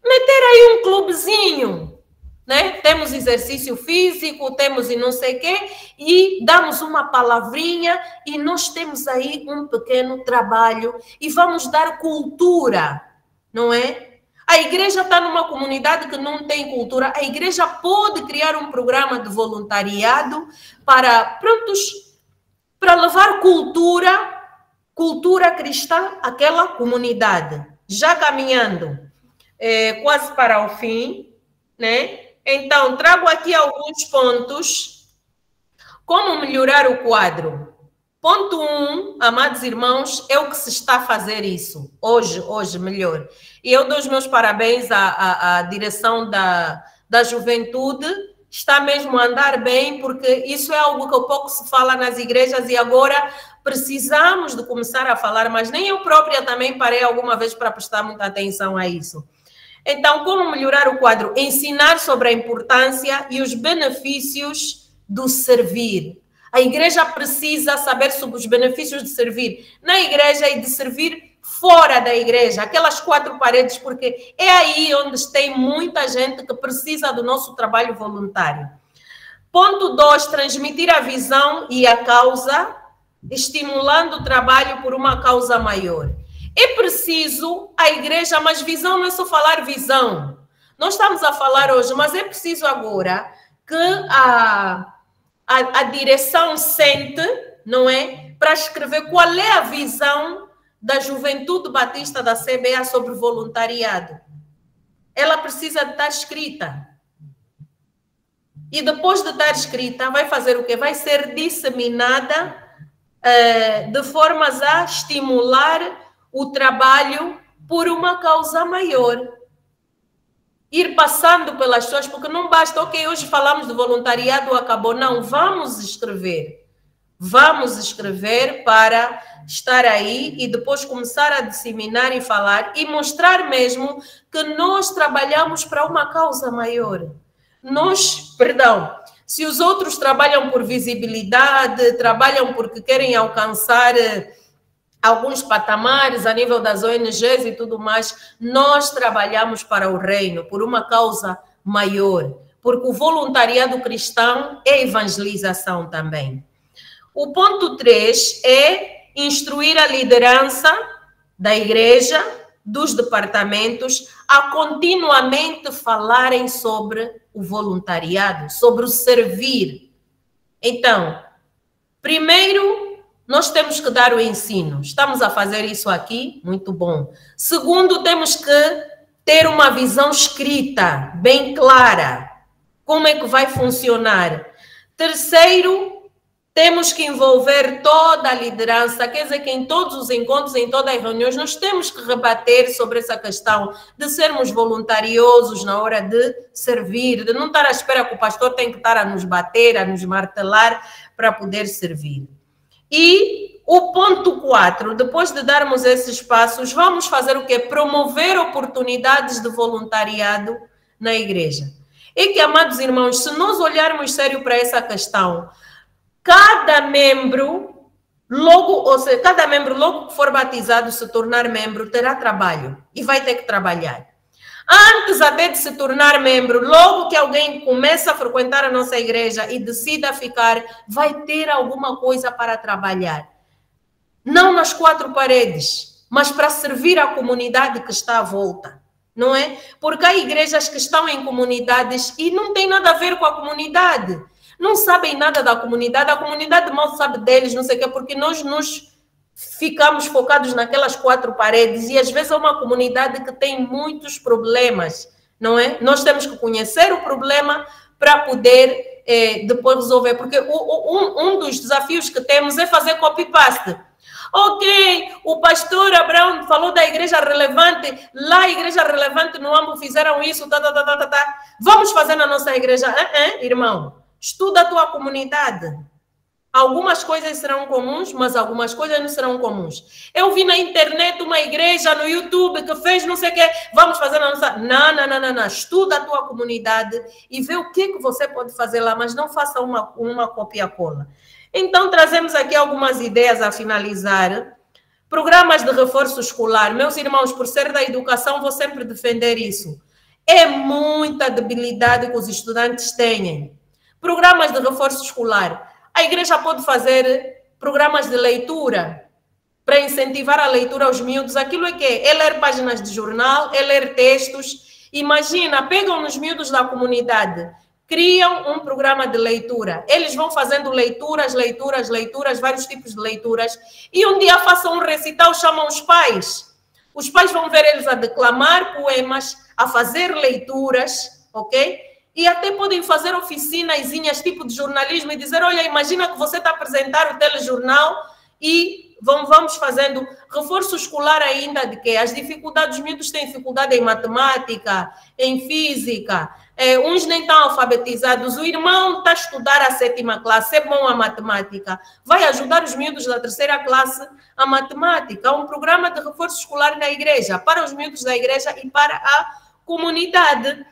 meter aí um clubezinho, né? Temos exercício físico, temos e não sei o quê, e damos uma palavrinha e nós temos aí um pequeno trabalho e vamos dar cultura, não é? A igreja está numa comunidade que não tem cultura. A igreja pode criar um programa de voluntariado para levar cultura cristã àquela comunidade. Já caminhando quase para o fim, né? Então, trago aqui alguns pontos. Como melhorar o quadro? Ponto 1, amados irmãos, é o que se está a fazer isso. Hoje melhor. E eu dou os meus parabéns à direção da juventude, está mesmo a andar bem, porque isso é algo que pouco se fala nas igrejas e agora precisamos de começar a falar, mas nem eu própria também parei alguma vez para prestar muita atenção a isso. Então, como melhorar o quadro? Ensinar sobre a importância e os benefícios do servir. A igreja precisa saber sobre os benefícios de servir na igreja e de servir fora da igreja, aquelas 4 paredes, porque é aí onde tem muita gente que precisa do nosso trabalho voluntário. Ponto 2, transmitir a visão e a causa, estimulando o trabalho por uma causa maior. É preciso a igreja, mas visão não é só falar visão. Nós estamos a falar hoje, mas é preciso agora que a direção sente, não é? Para escrever qual é a visão da Juventude Batista da CBA sobre voluntariado. Ela precisa de estar escrita. E depois de estar escrita, vai fazer o quê? Vai ser disseminada de formas a estimular o trabalho por uma causa maior. Ir passando pelas pessoas, porque não basta, ok, hoje falamos de voluntariado, acabou. Não, vamos escrever. Vamos escrever para estar aí e depois começar a disseminar e falar e mostrar mesmo que nós trabalhamos para uma causa maior. Se os outros trabalham por visibilidade, trabalham porque querem alcançar alguns patamares a nível das ONGs e tudo mais, nós trabalhamos para o reino, por uma causa maior, porque o voluntariado cristão é evangelização também. O ponto 3 é instruir a liderança da igreja, dos departamentos, a continuamente falarem sobre o voluntariado, sobre o servir. Então, primeiro, nós temos que dar o ensino. Estamos a fazer isso aqui, muito bom. Segundo, temos que ter uma visão escrita, bem clara, como é que vai funcionar. Terceiro, temos que envolver toda a liderança, quer dizer que em todos os encontros, em todas as reuniões, nós temos que rebater sobre essa questão de sermos voluntariosos na hora de servir, de não estar à espera que o pastor tem que estar a nos bater, a nos martelar para poder servir. E o ponto 4, depois de darmos esses passos, vamos fazer o quê? Promover oportunidades de voluntariado na igreja. E que, amados irmãos, se nós olharmos sério para essa questão, cada membro, logo que for batizado, se tornar membro, terá trabalho e vai ter que trabalhar. Antes até de se tornar membro, logo que alguém começa a frequentar a nossa igreja e decida ficar, vai ter alguma coisa para trabalhar. Não nas 4 paredes, mas para servir a comunidade que está à volta, não é? Porque há igrejas que estão em comunidades e não tem nada a ver com a comunidade. Não sabem nada da comunidade, a comunidade mal sabe deles, não sei o quê, porque nós nos ficamos focados naquelas 4 paredes e às vezes é uma comunidade que tem muitos problemas, não é? Nós temos que conhecer o problema para poder depois resolver, porque um dos desafios que temos é fazer copy-paste. Ok, o pastor Abraão falou da igreja relevante, lá a igreja relevante no AMBO fizeram isso, vamos fazer na nossa igreja. Irmão, estuda a tua comunidade. Algumas coisas serão comuns, mas algumas coisas não serão comuns. Eu vi na internet uma igreja no YouTube que fez não sei o quê, vamos fazer na nossa... Não. Estuda a tua comunidade e vê o que você pode fazer lá, mas não faça uma copia-cola. Então, trazemos aqui algumas ideias a finalizar. Programas de reforço escolar. Meus irmãos, por ser da educação, vou sempre defender isso. É muita debilidade que os estudantes têm. Programas de reforço escolar. A igreja pode fazer programas de leitura para incentivar a leitura aos miúdos. Aquilo é que é ler páginas de jornal, é ler textos. Imagina, pegam nos miúdos da comunidade, criam um programa de leitura. Eles vão fazendo leituras, vários tipos de leituras. E um dia façam um recital, chamam os pais. Os pais vão ver eles a declamar poemas, a fazer leituras, ok? E até podem fazer oficinazinhas, tipo de jornalismo, e dizer, olha, imagina que você está a apresentar o telejornal e vamos fazendo reforço escolar ainda de que as dificuldades, os miúdos têm dificuldade em matemática, em física, uns nem estão alfabetizados, o irmão está a estudar a 7ª classe, é bom a matemática, vai ajudar os miúdos da 3ª classe a matemática. Há um programa de reforço escolar na igreja, para os miúdos da igreja e para a comunidade.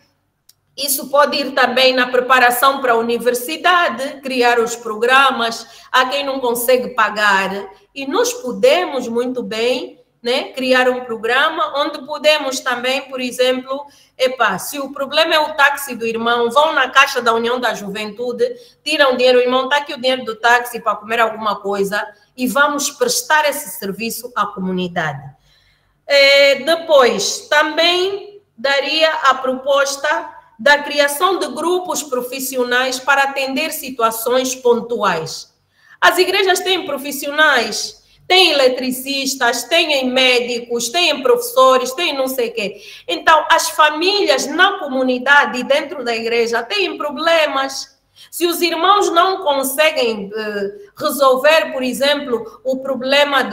Isso pode ir também na preparação para a universidade, criar os programas, há quem não consegue pagar, e nós podemos muito bem, né, criar um programa onde podemos também, por exemplo, se o problema é o táxi do irmão, vão na caixa da União da Juventude, tiram dinheiro, o irmão está aqui o dinheiro do táxi para comer alguma coisa e vamos prestar esse serviço à comunidade. Depois, também daria a proposta da criação de grupos profissionais para atender situações pontuais. As igrejas têm profissionais, têm eletricistas, têm médicos, têm professores, têm não sei o quê. Então, as famílias na comunidade e dentro da igreja têm problemas. Se os irmãos não conseguem resolver, por exemplo, o problema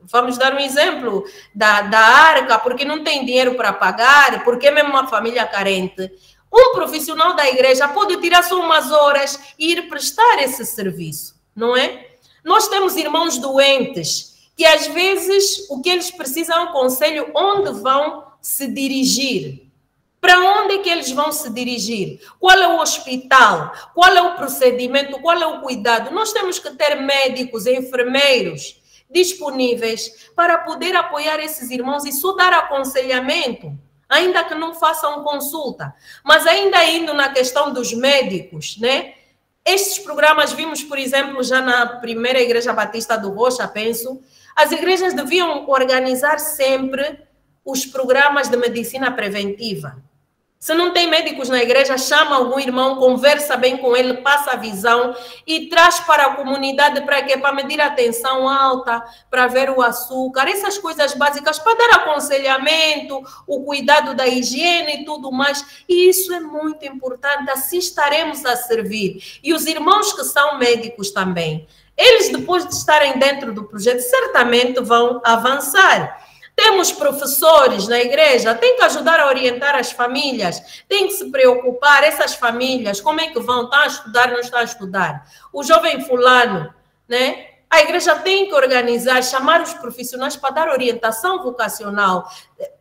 vamos dar um exemplo da arca, porque não tem dinheiro para pagar, porque é mesmo uma família carente. Um profissional da igreja pode tirar só umas horas e ir prestar esse serviço, não é? Nós temos irmãos doentes que às vezes o que eles precisam é um conselho onde vão se dirigir. Para onde é que eles vão se dirigir? Qual é o hospital? Qual é o procedimento? Qual é o cuidado? Nós temos que ter médicos, enfermeiros disponíveis para poder apoiar esses irmãos e só dar aconselhamento, ainda que não façam consulta. Mas ainda indo na questão dos médicos, né? Estes programas vimos, por exemplo, já na primeira Igreja Batista do Rocha, penso, as igrejas deviam organizar sempre os programas de medicina preventiva. Se não tem médicos na igreja, chama algum irmão, conversa bem com ele, passa a visão e traz para a comunidade para quê? Para medir a tensão alta, para ver o açúcar, essas coisas básicas, para dar aconselhamento, o cuidado da higiene e tudo mais. E isso é muito importante, assim estaremos a servir. E os irmãos que são médicos também, eles depois de estarem dentro do projeto, certamente vão avançar. Temos professores na igreja, tem que ajudar a orientar as famílias, tem que se preocupar, essas famílias, como é que vão, estão a estudar, não estão a estudar. O jovem fulano, né? A igreja tem que organizar, chamar os profissionais para dar orientação vocacional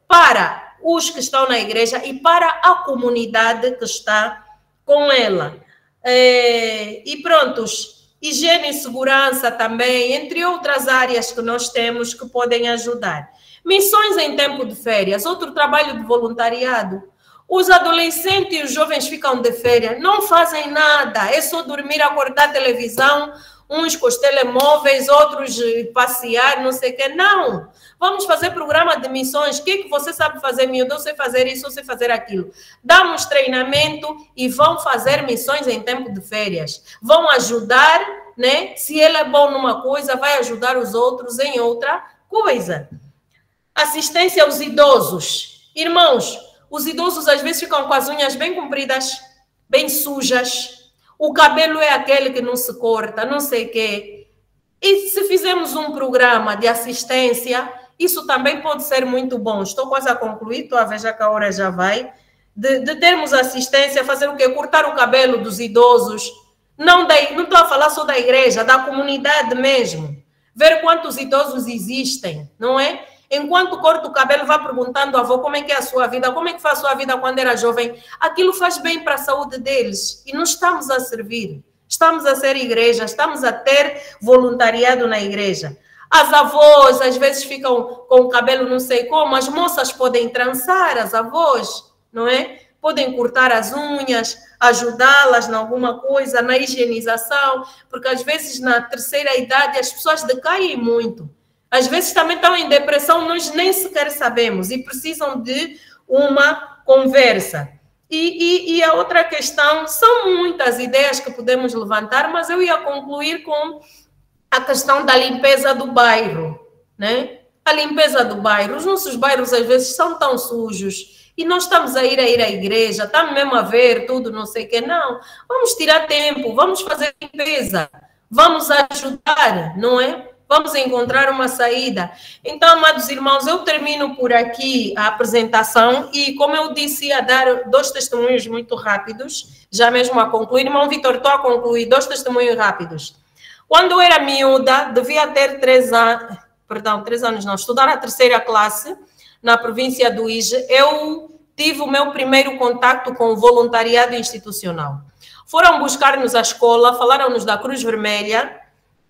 para os que estão na igreja e para a comunidade que está com ela. E prontos, higiene e segurança também, entre outras áreas que nós temos que podem ajudar. Missões em tempo de férias, outro trabalho de voluntariado. Os adolescentes e os jovens ficam de férias, não fazem nada, é só dormir, acordar televisão, uns com os telemóveis, outros passear, não sei o quê. Não, vamos fazer programa de missões. O que você sabe fazer, miúdo? Eu sei fazer isso, eu sei fazer aquilo. Damos treinamento e vão fazer missões em tempo de férias. Vão ajudar, né? Se ele é bom numa coisa, vai ajudar os outros em outra coisa. Assistência aos idosos. Irmãos, os idosos às vezes ficam com as unhas bem compridas, bem sujas. O cabelo é aquele que não se corta, não sei o quê. E se fizermos um programa de assistência, isso também pode ser muito bom. Estou quase a concluir, estou a ver já que a hora já vai. De termos assistência, fazer o quê? Cortar o cabelo dos idosos. Não estou a falar só da igreja, da comunidade mesmo. Ver quantos idosos existem, não é? Enquanto corta o cabelo, vai perguntando ao avô como é que é a sua vida, como é que foi a sua vida quando era jovem. Aquilo faz bem para a saúde deles. E nós estamos a servir. Estamos a ser igreja, estamos a ter voluntariado na igreja. As avós, às vezes, ficam com o cabelo não sei como. As moças podem trançar, as avós, não é? Podem cortar as unhas, ajudá-las em alguma coisa, na higienização. Porque, às vezes, na terceira idade, as pessoas decaem muito. Às vezes também estão em depressão, nós nem sequer sabemos e precisam de uma conversa. E a outra questão, são muitas ideias que podemos levantar, mas eu ia concluir com a questão da limpeza do bairro, né? A limpeza do bairro. Os nossos bairros às vezes são tão sujos e nós estamos a ir à igreja, estamos mesmo a ver tudo, não sei o quê. Não, vamos tirar tempo, vamos fazer limpeza. vamos ajudar, não é? Vamos encontrar uma saída. Então, amados irmãos, eu termino por aqui a apresentação e, como eu disse, ia dar 2 testemunhos muito rápidos, já mesmo a concluir. Irmão Vitor, estou a concluir 2 testemunhos rápidos. Quando eu era miúda, devia ter 3 anos, perdão, 3 anos não, estudar a 3ª classe na província do Ije, eu tive o meu primeiro contato com o voluntariado institucional. Foram buscar-nos à escola, falaram-nos da Cruz Vermelha,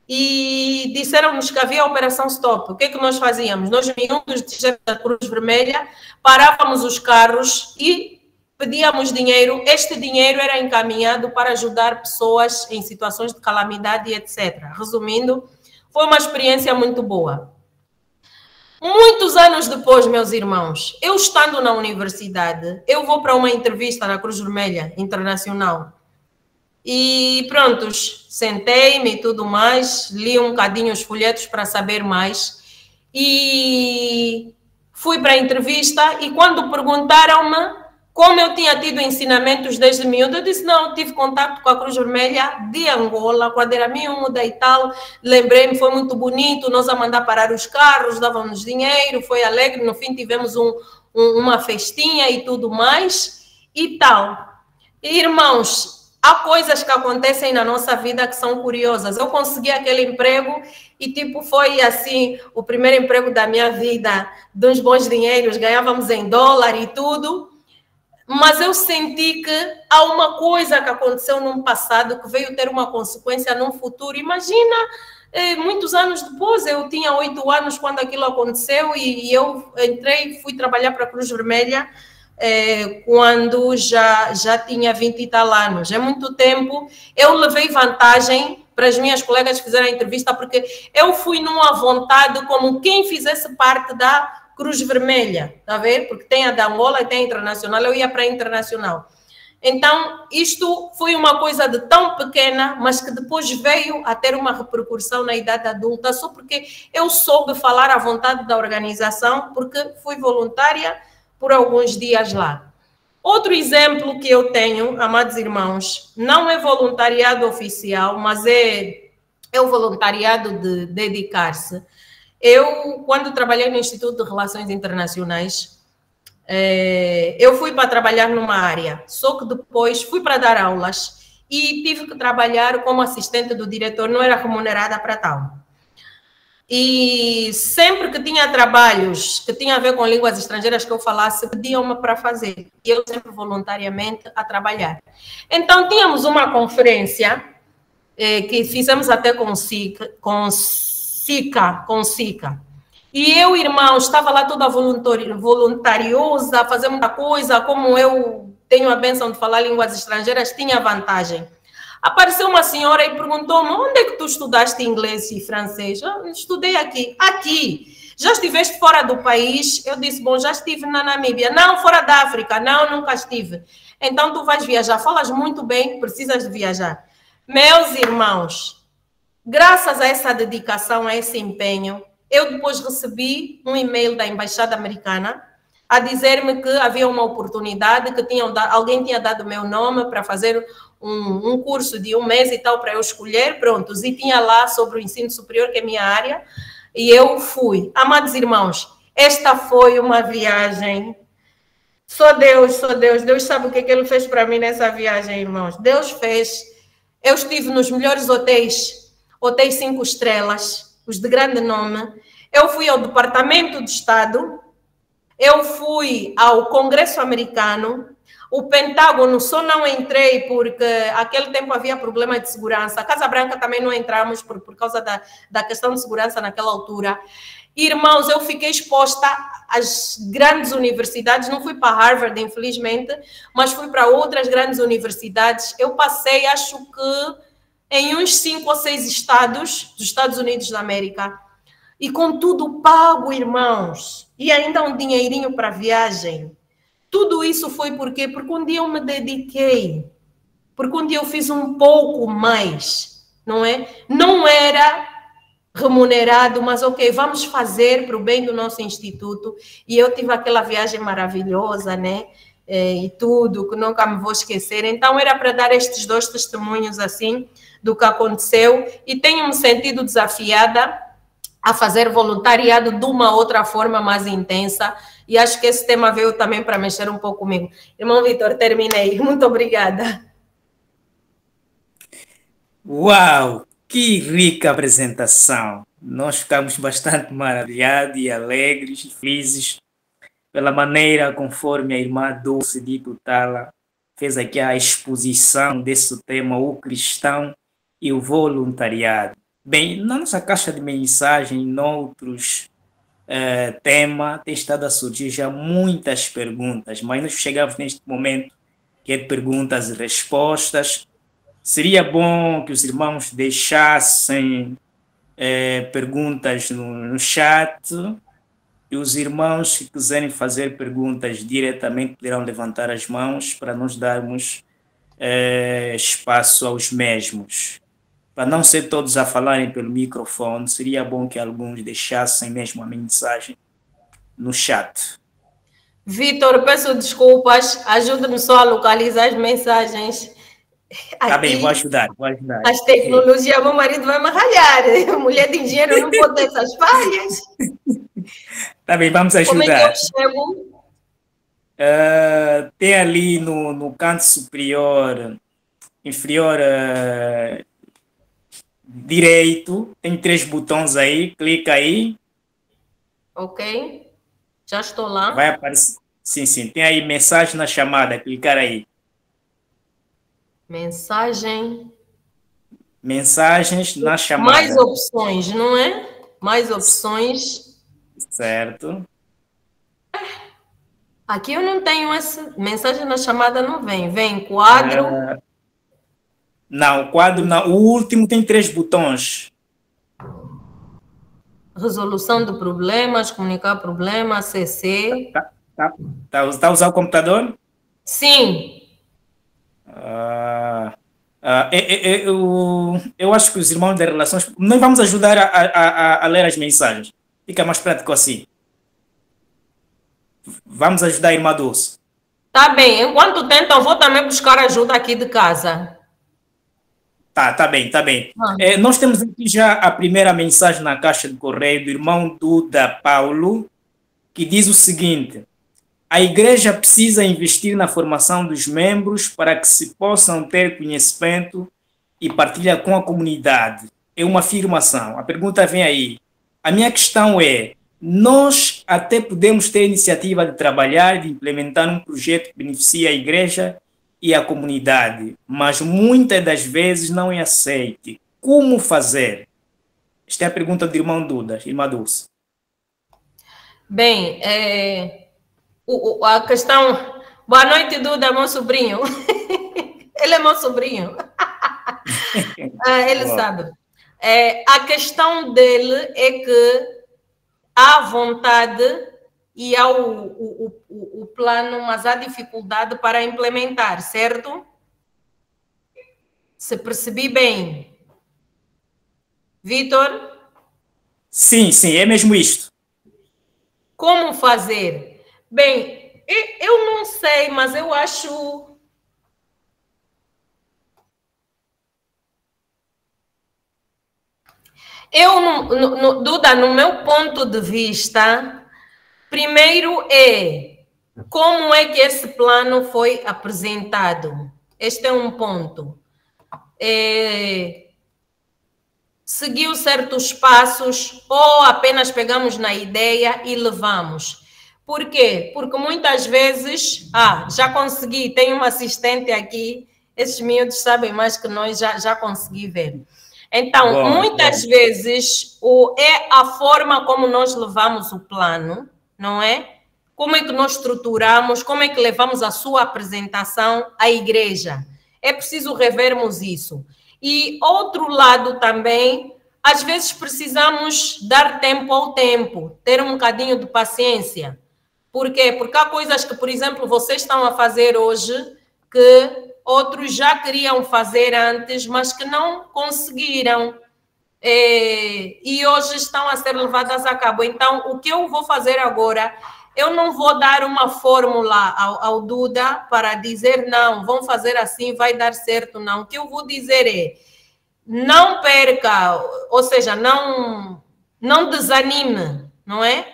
e disseram-nos que havia a Operação Stop. O que é que nós fazíamos? Nós, miúdos da Cruz Vermelha, parávamos os carros e pedíamos dinheiro. Este dinheiro era encaminhado para ajudar pessoas em situações de calamidade, etc. Resumindo, foi uma experiência muito boa. Muitos anos depois, meus irmãos, eu estando na universidade, eu vou para uma entrevista na Cruz Vermelha Internacional. E prontos, sentei-me e tudo mais, li um bocadinho os folhetos para saber mais e fui para a entrevista e quando perguntaram-me como eu tinha tido ensinamentos desde miúdo, eu disse, não, tive contato com a Cruz Vermelha de Angola, quando era miúda e tal, lembrei-me, foi muito bonito, nós a mandar parar os carros, davam-nos dinheiro, foi alegre, no fim tivemos uma festinha e tudo mais e tal. E, irmãos, há coisas que acontecem na nossa vida que são curiosas. Eu consegui aquele emprego e, tipo, foi assim, o primeiro emprego da minha vida, de uns bons dinheiros, ganhávamos em dólar e tudo. Mas eu senti que há uma coisa que aconteceu no passado que veio ter uma consequência no futuro. Imagina, muitos anos depois, eu tinha 8 anos quando aquilo aconteceu e eu entrei, fui trabalhar para a Cruz Vermelha, quando já tinha 20 e tal anos. É muito tempo. Eu levei vantagem para as minhas colegas que fizeram a entrevista, porque eu fui numa vontade como quem fizesse parte da Cruz Vermelha, está a ver? Porque tem a da Angola e tem a internacional, eu ia para a internacional. Então, isto foi uma coisa de tão pequena, mas que depois veio a ter uma repercussão na idade adulta, só porque eu soube falar à vontade da organização, porque fui voluntária por alguns dias lá. Outro exemplo que eu tenho, amados irmãos, não é voluntariado oficial, mas é o voluntariado de dedicar-se. Eu, quando trabalhei no Instituto de Relações Internacionais, eu fui para trabalhar numa área, só que depois fui para dar aulas e tive que trabalhar como assistente do diretor, não era remunerada para tal. E sempre que tinha trabalhos que tinham a ver com línguas estrangeiras que eu falasse, pediam-me para fazer. E eu sempre voluntariamente a trabalhar. Então, tínhamos uma conferência que fizemos até com SICA. E eu, irmão, estava lá toda voluntariosa, a fazer muita coisa. Como eu tenho a bênção de falar línguas estrangeiras, tinha vantagem. Apareceu uma senhora e perguntou-me, onde é que tu estudaste inglês e francês? Eu estudei aqui. Aqui. Já estiveste fora do país? Eu disse, bom, já estive na Namíbia. Não, fora da África. Não, nunca estive. Então, tu vais viajar. Falas muito bem, precisas de viajar. Meus irmãos, graças a essa dedicação, a esse empenho, eu depois recebi um e-mail da Embaixada Americana a dizer-me que havia uma oportunidade, que alguém tinha dado o meu nome para fazer um curso de 1 mês e tal, para eu escolher, prontos, e tinha lá sobre o ensino superior, que é minha área, e eu fui. Amados irmãos, esta foi uma viagem, só Deus, Deus sabe o que Ele fez para mim nessa viagem, irmãos, Deus fez. Eu estive nos melhores hotéis 5 estrelas, os de grande nome, eu fui ao Departamento de Estado, eu fui ao Congresso Americano, o Pentágono só não entrei porque naquele tempo havia problema de segurança. A Casa Branca também não entramos por causa da questão de segurança naquela altura. Irmãos, eu fiquei exposta às grandes universidades, não fui para Harvard, infelizmente, mas fui para outras grandes universidades. Eu passei, acho que, em uns 5 ou 6 estados dos Estados Unidos da América. E com tudo pago, irmãos. E ainda um dinheirinho para viagem. Tudo isso foi por quê? Porque um dia eu me dediquei. Porque um dia eu fiz um pouco mais. Não é? Não era remunerado, mas ok, vamos fazer para o bem do nosso instituto. E eu tive aquela viagem maravilhosa, né? E tudo, que nunca me vou esquecer. Então, era para dar estes 2 testemunhos assim, do que aconteceu e tenho me sentido desafiada a fazer voluntariado de uma outra forma mais intensa. E acho que esse tema veio também para mexer um pouco comigo. Irmão Vitor, terminei. Muito obrigada. Uau! Que rica apresentação! Nós ficamos bastante maravilhados e alegres e felizes pela maneira conforme a irmã Dulce de Tutala fez aqui a exposição desse tema, o cristão e o voluntariado. Bem, na nossa caixa de mensagem, em outros temas, tem estado a surgir já muitas perguntas, mas nós chegamos neste momento que é de perguntas e respostas. Seria bom que os irmãos deixassem perguntas no chat e os irmãos que quiserem fazer perguntas diretamente poderão levantar as mãos para nós darmos espaço aos mesmos. Para não ser todos a falarem pelo microfone, seria bom que alguns deixassem mesmo a mensagem no chat. Vitor, peço desculpas, ajude-me só a localizar as mensagens. Tá bem, vou ajudar. As tecnologias, meu marido vai me ralhar. Mulher de engenheiro não pode ter essas falhas. Tá bem, vamos ajudar. Como é que eu chego? Tem ali no canto superior, inferior direito, tem 3 botões aí, clica aí. Ok, já estou lá. Vai aparecer, sim, tem aí mensagem na chamada, clicar aí. Mensagens na chamada. Mais opções, não é? Mais opções. Certo. Aqui eu não tenho essa mensagem na chamada, não vem. Vem quadro. Não, quadro não. O último tem 3 botões. Resolução de problemas, comunicar problema, CC. Tá a usar o computador? Sim. Eu acho que os irmãos de relações... Nós vamos ajudar a ler as mensagens. Fica mais prático assim. Vamos ajudar a irmã Dulce. Tá bem. Enquanto tentam, vou também buscar ajuda aqui de casa. Tá bem. Nós temos aqui já a primeira mensagem na caixa de correio do irmão Duda Paulo, que diz o seguinte: a igreja precisa investir na formação dos membros para que se possam ter conhecimento e partilha com a comunidade. É uma afirmação. A pergunta vem aí. A minha questão é, nós até podemos ter iniciativa de trabalhar, de implementar um projeto que beneficie a igreja e a comunidade, mas muitas das vezes não é aceite. Como fazer? Esta é a pergunta do irmão Duda, irmã Dulce. Bem, a questão... Boa noite, Duda, meu sobrinho. Ele é meu sobrinho. Ele sabe. A questão dele é que há vontade e há o plano, mas há dificuldade para implementar, certo? Se percebi bem. Vitor? Sim, é mesmo isto. Como fazer? Bem, eu não sei, mas eu acho... Duda, no meu ponto de vista, primeiro como é que esse plano foi apresentado. Este é um ponto. Seguiu certos passos ou apenas pegamos na ideia e levamos. Por quê? Porque muitas vezes, já consegui, tem uma assistente aqui, esses miúdos sabem mais que nós, já consegui ver. Então, muitas vezes, é a forma como nós levamos o plano, não é? Como é que nós estruturamos, como é que levamos a sua apresentação à igreja. É preciso revermos isso. E outro lado também, às vezes precisamos dar tempo ao tempo, ter um bocadinho de paciência. Por quê? Porque há coisas que, por exemplo, vocês estão a fazer hoje que outros já queriam fazer antes, mas que não conseguiram. E hoje estão a ser levadas a cabo. Então, o que eu vou fazer agora, eu não vou dar uma fórmula ao Duda para dizer, não, vão fazer assim, vai dar certo, não. O que eu vou dizer não perca, ou seja, não desanime, não é?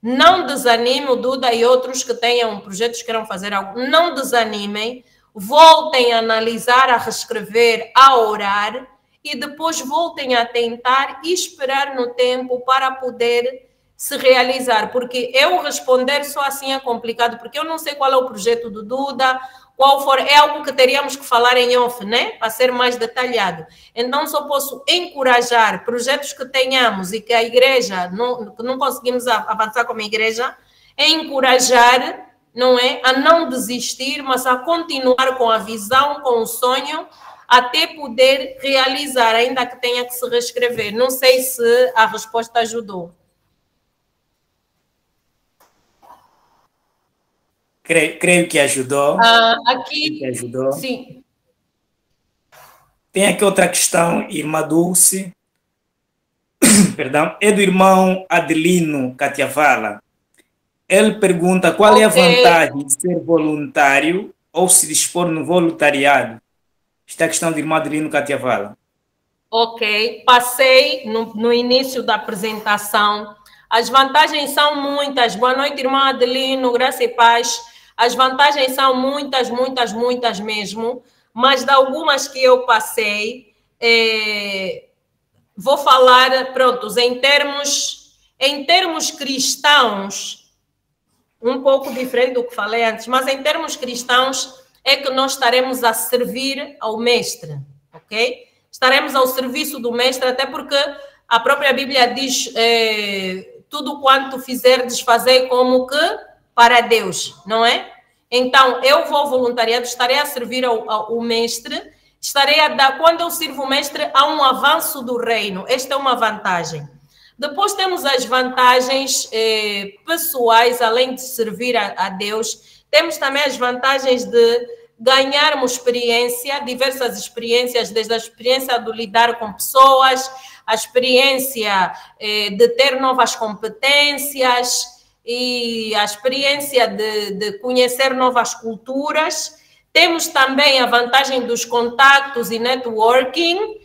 Não desanime, o Duda e outros que tenham projetos que queiram fazer algo, não desanimem, voltem a analisar, a reescrever, a orar e depois voltem a tentar e esperar no tempo para poder se realizar, porque eu responder só assim é complicado, porque eu não sei qual é o projeto do Duda, qual for, é algo que teríamos que falar em off, né? Para ser mais detalhado. Então, só posso encorajar projetos que tenhamos e que a igreja, que não conseguimos avançar como igreja, é encorajar, não é? A não desistir, mas a continuar com a visão, com o sonho, até poder realizar, ainda que tenha que se reescrever. Não sei se a resposta ajudou. Creio que ajudou. Aqui, que ajudou. Sim. Tem aqui outra questão, irmã Dulce. Perdão, é do irmão Adelino Catiavala. Ele pergunta qual é a vantagem de ser voluntário ou se dispor no voluntariado. Esta é a questão do irmão Adelino Catiavala. Ok, passei no início da apresentação. As vantagens são muitas. Boa noite, irmão Adelino, graça e paz. As vantagens são muitas, muitas, muitas mesmo, mas de algumas que eu passei, vou falar, prontos, em termos cristãos, um pouco diferente do que falei antes, mas em termos cristãos é que nós estaremos a servir ao mestre, ok? Estaremos ao serviço do mestre, até porque a própria Bíblia diz tudo quanto fizerdes, fazei como que para Deus, não é? Então, eu vou voluntariado, estarei a servir ao mestre, estarei a dar, quando eu sirvo o mestre, há um avanço do reino. Esta é uma vantagem. Depois temos as vantagens pessoais, além de servir a Deus, temos também as vantagens de ganharmos experiência, diversas experiências, desde a experiência de lidar com pessoas, a experiência de ter novas competências e a experiência de conhecer novas culturas. Temos também a vantagem dos contactos e networking,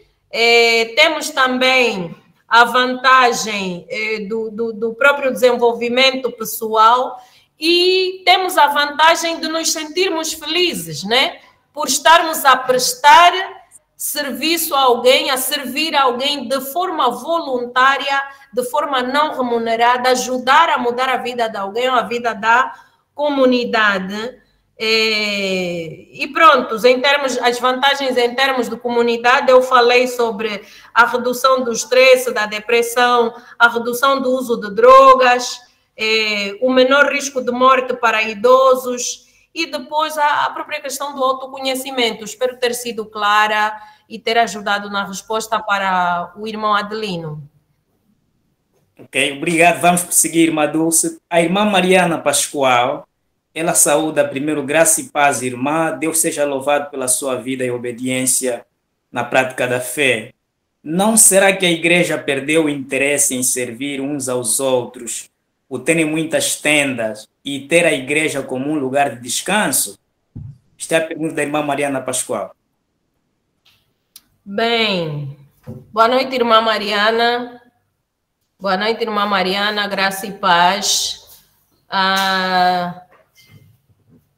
temos também a vantagem do próprio desenvolvimento pessoal e temos a vantagem de nos sentirmos felizes, né? Por estarmos a prestar serviço a alguém, a servir a alguém de forma voluntária, de forma não remunerada, ajudar a mudar a vida de alguém ou a vida da comunidade. E pronto, as vantagens em termos de comunidade, eu falei sobre a redução do estresse, da depressão, a redução do uso de drogas, o menor risco de morte para idosos e depois a própria questão do autoconhecimento. Espero ter sido clara e ter ajudado na resposta para o irmão Adelino. Ok, obrigado. Vamos prosseguir, irmã Dulce. A irmã Mariana Pascoal, ela saúda primeiro graça e paz, irmã. Deus seja louvado pela sua vida e obediência na prática da fé. Não será que a igreja perdeu o interesse em servir uns aos outros, por terem muitas tendas e ter a igreja como um lugar de descanso? Esta é a pergunta da irmã Mariana Pascoal. Bem, boa noite, irmã Mariana. Boa noite, irmã Mariana, graça e paz.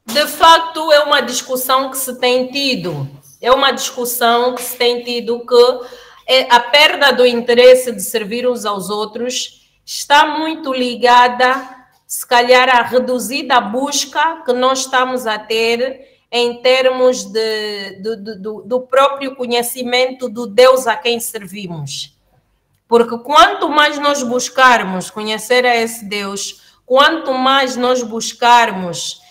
De facto, é uma discussão que se tem tido. É uma discussão que se tem tido que a perda do interesse de servir uns aos outros está muito ligada, se calhar, à reduzida busca que nós estamos a ter em termos do próprio conhecimento do Deus a quem servimos. Porque quanto mais nós buscarmos conhecer a esse Deus, quanto mais nós buscarmos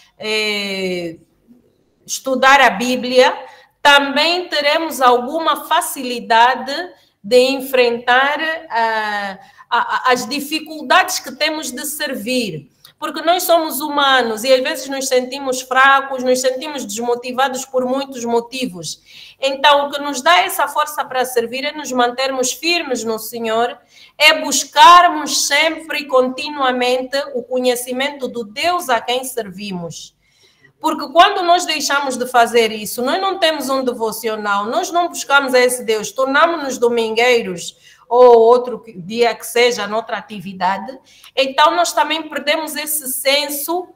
estudar a Bíblia, também teremos alguma facilidade de enfrentar as dificuldades que temos de servir. Porque nós somos humanos e às vezes nos sentimos fracos, nos sentimos desmotivados por muitos motivos. Então, o que nos dá essa força para servir é nos mantermos firmes no Senhor, é buscarmos sempre e continuamente o conhecimento do Deus a quem servimos. Porque quando nós deixamos de fazer isso, nós não temos um devocional, nós não buscamos a esse Deus, tornamos-nos domingueiros ou outro dia que seja, noutra atividade, então nós também perdemos esse senso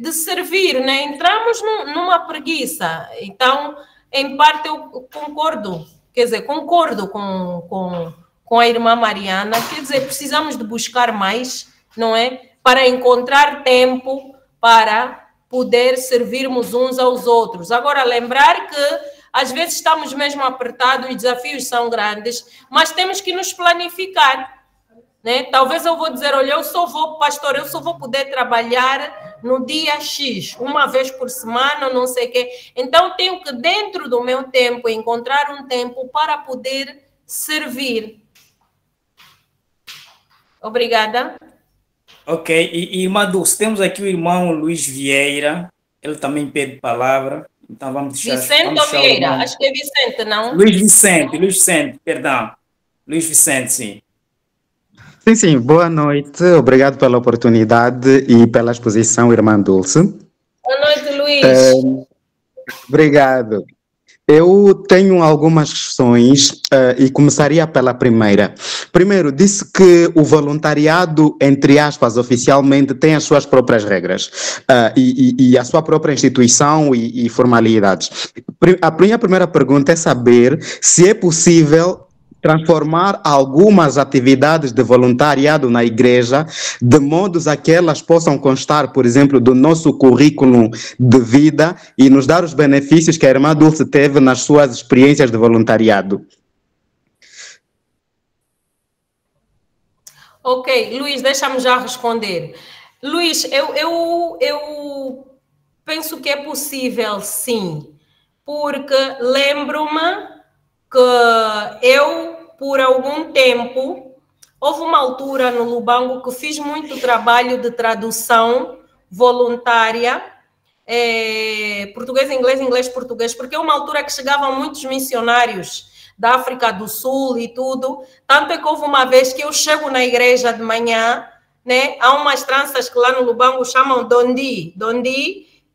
de servir, né? Entramos numa preguiça. Então, em parte, eu concordo, quer dizer, concordo com a irmã Mariana, quer dizer, precisamos de buscar mais, não é? Para encontrar tempo para poder servirmos uns aos outros. Agora, lembrar que às vezes estamos mesmo apertados, os desafios são grandes, mas temos que nos planificar, né? Talvez eu vou dizer, olha, pastor, eu só vou poder trabalhar no dia X, uma vez por semana, não sei o quê. Então, tenho que, dentro do meu tempo, encontrar um tempo para poder servir. Obrigada. Ok, e irmã Dulce, temos aqui o irmão Luiz Vieira, ele também pede palavra, então vamos deixar... Vicente ou Vieira? Acho que é Vicente, não? Luiz Vicente, perdão. Luiz Vicente, sim. Sim, boa noite, obrigado pela oportunidade e pela exposição, irmã Dulce. Boa noite, Luiz. Obrigado. Eu tenho algumas questões e começaria pela primeira. Primeiro, disse que o voluntariado, entre aspas, oficialmente, tem as suas próprias regras e a sua própria instituição e formalidades. A minha primeira pergunta é saber se é possível transformar algumas atividades de voluntariado na igreja de modos a que elas possam constar, por exemplo, do nosso currículo de vida e nos dar os benefícios que a irmã Dulce teve nas suas experiências de voluntariado. Ok, Luiz, deixa-me já responder. Luiz, eu penso que é possível, sim, porque lembro-me que eu, por algum tempo, houve uma altura no Lubango que fiz muito trabalho de tradução voluntária, português, inglês, português, porque é uma altura que chegavam muitos missionários da África do Sul e tudo, tanto é que houve uma vez que eu chego na igreja de manhã, né, há umas tranças que lá no Lubango chamam Dondi,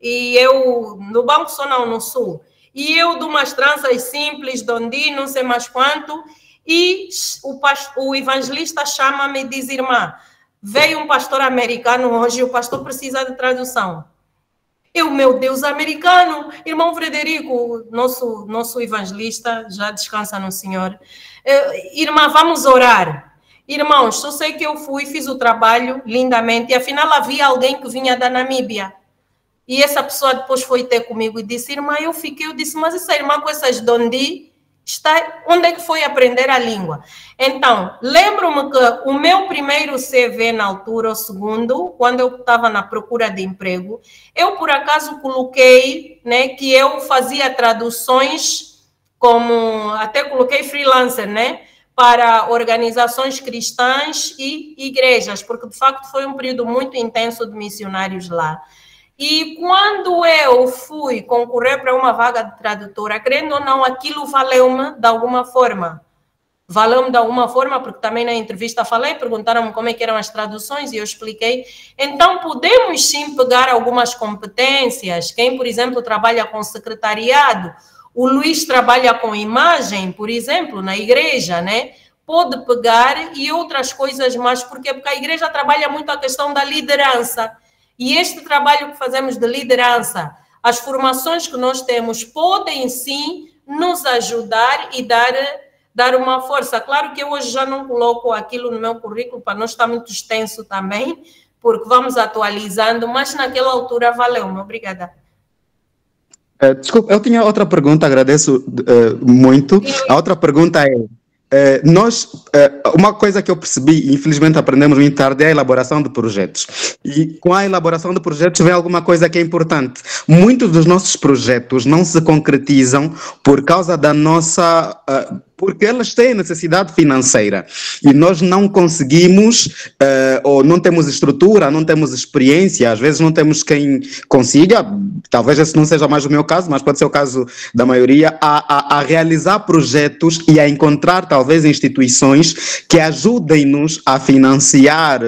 e eu, no Lubango só não, no Sul, e eu de umas tranças simples, Dondi, não sei mais quanto, e o evangelista chama-me e diz, irmã, veio um pastor americano hoje, o pastor precisa de tradução. Eu, meu Deus, americano, irmão Frederico, nosso evangelista, já descansa no Senhor. Irmã, vamos orar. Irmãos, só sei que eu fiz o trabalho lindamente, e afinal havia alguém que vinha da Namíbia. E essa pessoa depois foi ter comigo e disse, irmã, eu disse, mas essa irmã com essas Dondi, onde é que foi aprender a língua? Então, lembro-me que o meu primeiro CV na altura, o segundo, quando eu estava na procura de emprego, eu por acaso coloquei, né, que eu fazia traduções, até coloquei freelancer, né, para organizações cristãs e igrejas, porque de facto foi um período muito intenso de missionários lá. E quando eu fui concorrer para uma vaga de tradutora, querendo ou não, aquilo valeu-me de alguma forma. Valeu-me de alguma forma, porque também na entrevista falei, perguntaram-me como é que eram as traduções e eu expliquei. Então, podemos sim pegar algumas competências. Quem, por exemplo, trabalha com secretariado, o Luiz trabalha com imagem, por exemplo, na igreja, né? Pode pegar e outras coisas mais, porque a igreja trabalha muito a questão da liderança. E este trabalho que fazemos de liderança, as formações que nós temos, podem sim nos ajudar e dar uma força. Claro que eu hoje já não coloco aquilo no meu currículo, para não estar muito extenso também, porque vamos atualizando, mas naquela altura valeu-me. Obrigada. Desculpa, eu tinha outra pergunta, agradeço muito. A outra pergunta é, uma coisa que eu percebi, infelizmente aprendemos muito tarde, é a elaboração de projetos. E com a elaboração de projetos vem alguma coisa que é importante. Muitos dos nossos projetos não se concretizam por causa da nossa porque elas têm necessidade financeira e nós não conseguimos, ou não temos estrutura, não temos experiência, às vezes não temos quem consiga, talvez esse não seja mais o meu caso, mas pode ser o caso da maioria, a realizar projetos e a encontrar talvez instituições que ajudem-nos a financiar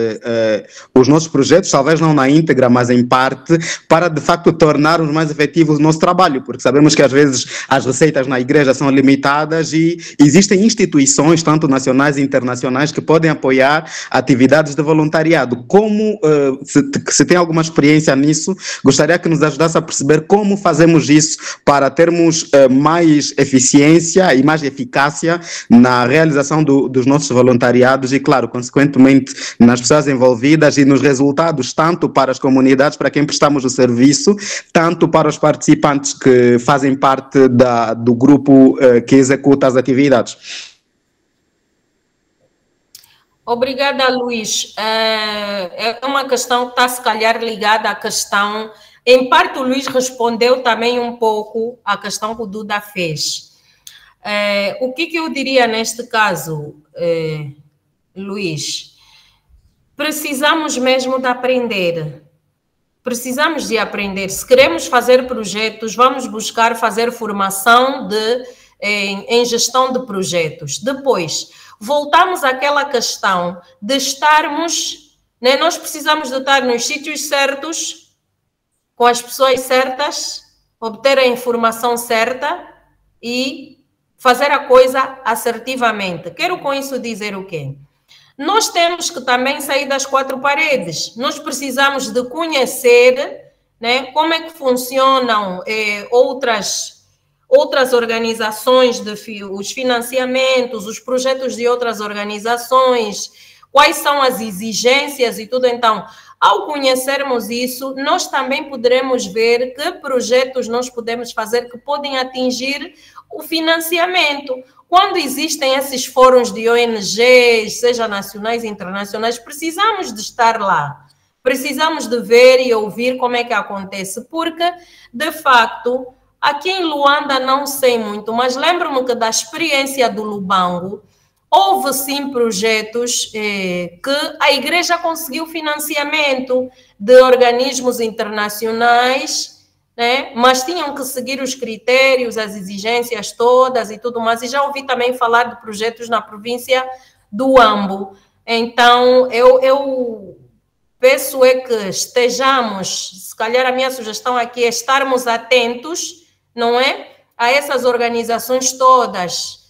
os nossos projetos, talvez não na íntegra, mas em parte, para de facto tornarmos mais efetivos o nosso trabalho, porque sabemos que às vezes as receitas na igreja são limitadas e existem instituições, tanto nacionais e internacionais, que podem apoiar atividades de voluntariado. Como, se tem alguma experiência nisso, gostaria que nos ajudasse a perceber como fazemos isso para termos mais eficiência e mais eficácia na realização dos nossos voluntariados e, claro, consequentemente, nas pessoas envolvidas e nos resultados, tanto para as comunidades, para quem prestamos o serviço, tanto para os participantes que fazem parte do grupo que executa as atividades. Obrigada, Luís. É uma questão que está, se calhar, ligada à questão... Em parte, o Luís respondeu também um pouco à questão que o Duda fez. O que eu diria neste caso, Luís? Precisamos mesmo de aprender. Precisamos de aprender. Se queremos fazer projetos, vamos buscar fazer formação em gestão de projetos. Depois, voltamos àquela questão de estarmos, né, nós precisamos de estar nos sítios certos, com as pessoas certas, obter a informação certa e fazer a coisa assertivamente. Quero com isso dizer o quê? Nós temos que também sair das quatro paredes. Nós precisamos de conhecer, né, como é que funcionam outras organizações, os financiamentos, os projetos de outras organizações, quais são as exigências e tudo. Então, ao conhecermos isso, nós também poderemos ver que projetos nós podemos fazer que podem atingir o financiamento. Quando existem esses fóruns de ONGs, seja nacionais e internacionais, precisamos de estar lá. Precisamos de ver e ouvir como é que acontece, porque, de facto, aqui em Luanda não sei muito, mas lembro-me que da experiência do Lubango, houve sim projetos que a igreja conseguiu financiamento de organismos internacionais, né? Mas tinham que seguir os critérios, as exigências todas e tudo mais. E já ouvi também falar de projetos na província do Ambo. Então, eu peço que estejamos, se calhar a minha sugestão aqui é estarmos atentos, não é? A essas organizações todas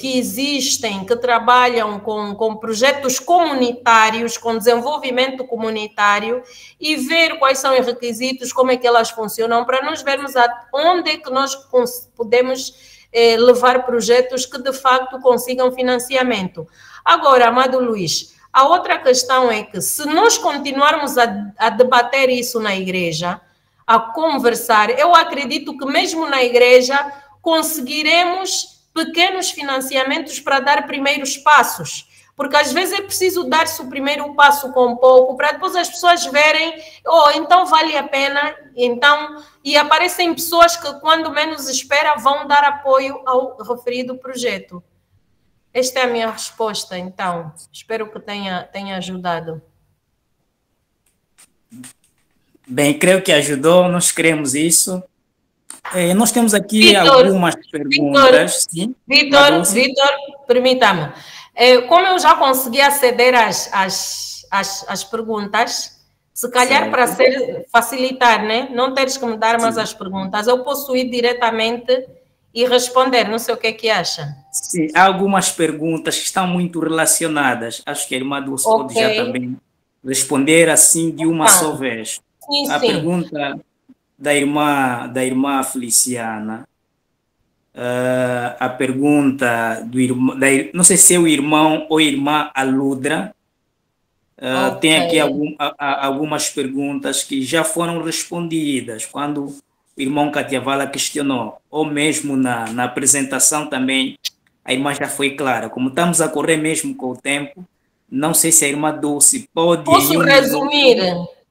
que existem, que trabalham com projetos comunitários, com desenvolvimento comunitário, e ver quais são os requisitos, como é que elas funcionam, para nós vermos onde é que nós podemos levar projetos que de facto consigam financiamento. Agora, amado Luís, a outra questão é que se nós continuarmos a debater isso na igreja, a conversar, eu acredito que mesmo na igreja conseguiremos pequenos financiamentos para dar primeiros passos, porque às vezes é preciso dar-se o primeiro passo com pouco, para depois as pessoas verem, então vale a pena, então, e aparecem pessoas que quando menos espera vão dar apoio ao referido projeto. Esta é a minha resposta, então, espero que tenha ajudado. Bem, creio que ajudou, nós queremos isso. Nós temos aqui algumas perguntas. Vitor, permita-me. Como eu já consegui aceder às perguntas, se calhar para facilitar, né? Não teres que me dar mais as perguntas, eu posso ir diretamente e responder, não sei o que é que acha. Sim, há algumas perguntas que estão muito relacionadas. Acho que a irmã Dulce pode já também responder assim de uma só vez. Sim, a pergunta da irmã Feliciana, a pergunta do irmão, não sei se é o irmão ou irmã Aludra, tem aqui algumas perguntas que já foram respondidas quando o irmão Katiavala questionou, ou mesmo na apresentação também, a irmã já foi clara. Como estamos a correr mesmo com o tempo, não sei se a irmã Dulce pode... Posso resumir?